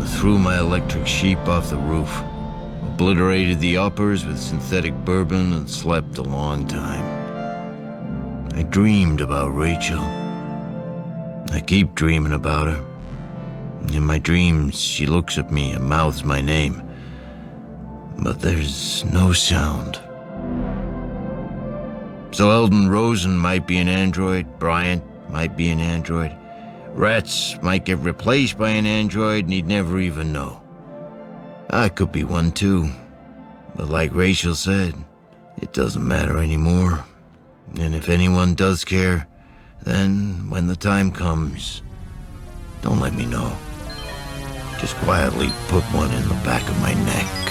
threw my electric sheep off the roof, obliterated the uppers with synthetic bourbon, and slept a long time. I dreamed about Rachel. I keep dreaming about her. In my dreams, she looks at me and mouths my name. But there's no sound. So Eldon Rosen might be an android, Bryant might be an android. Rats might get replaced by an android and he'd never even know. I could be one too. But like Rachel said, it doesn't matter anymore. And if anyone does care, then when the time comes, don't let me know. Just quietly put one in the back of my neck.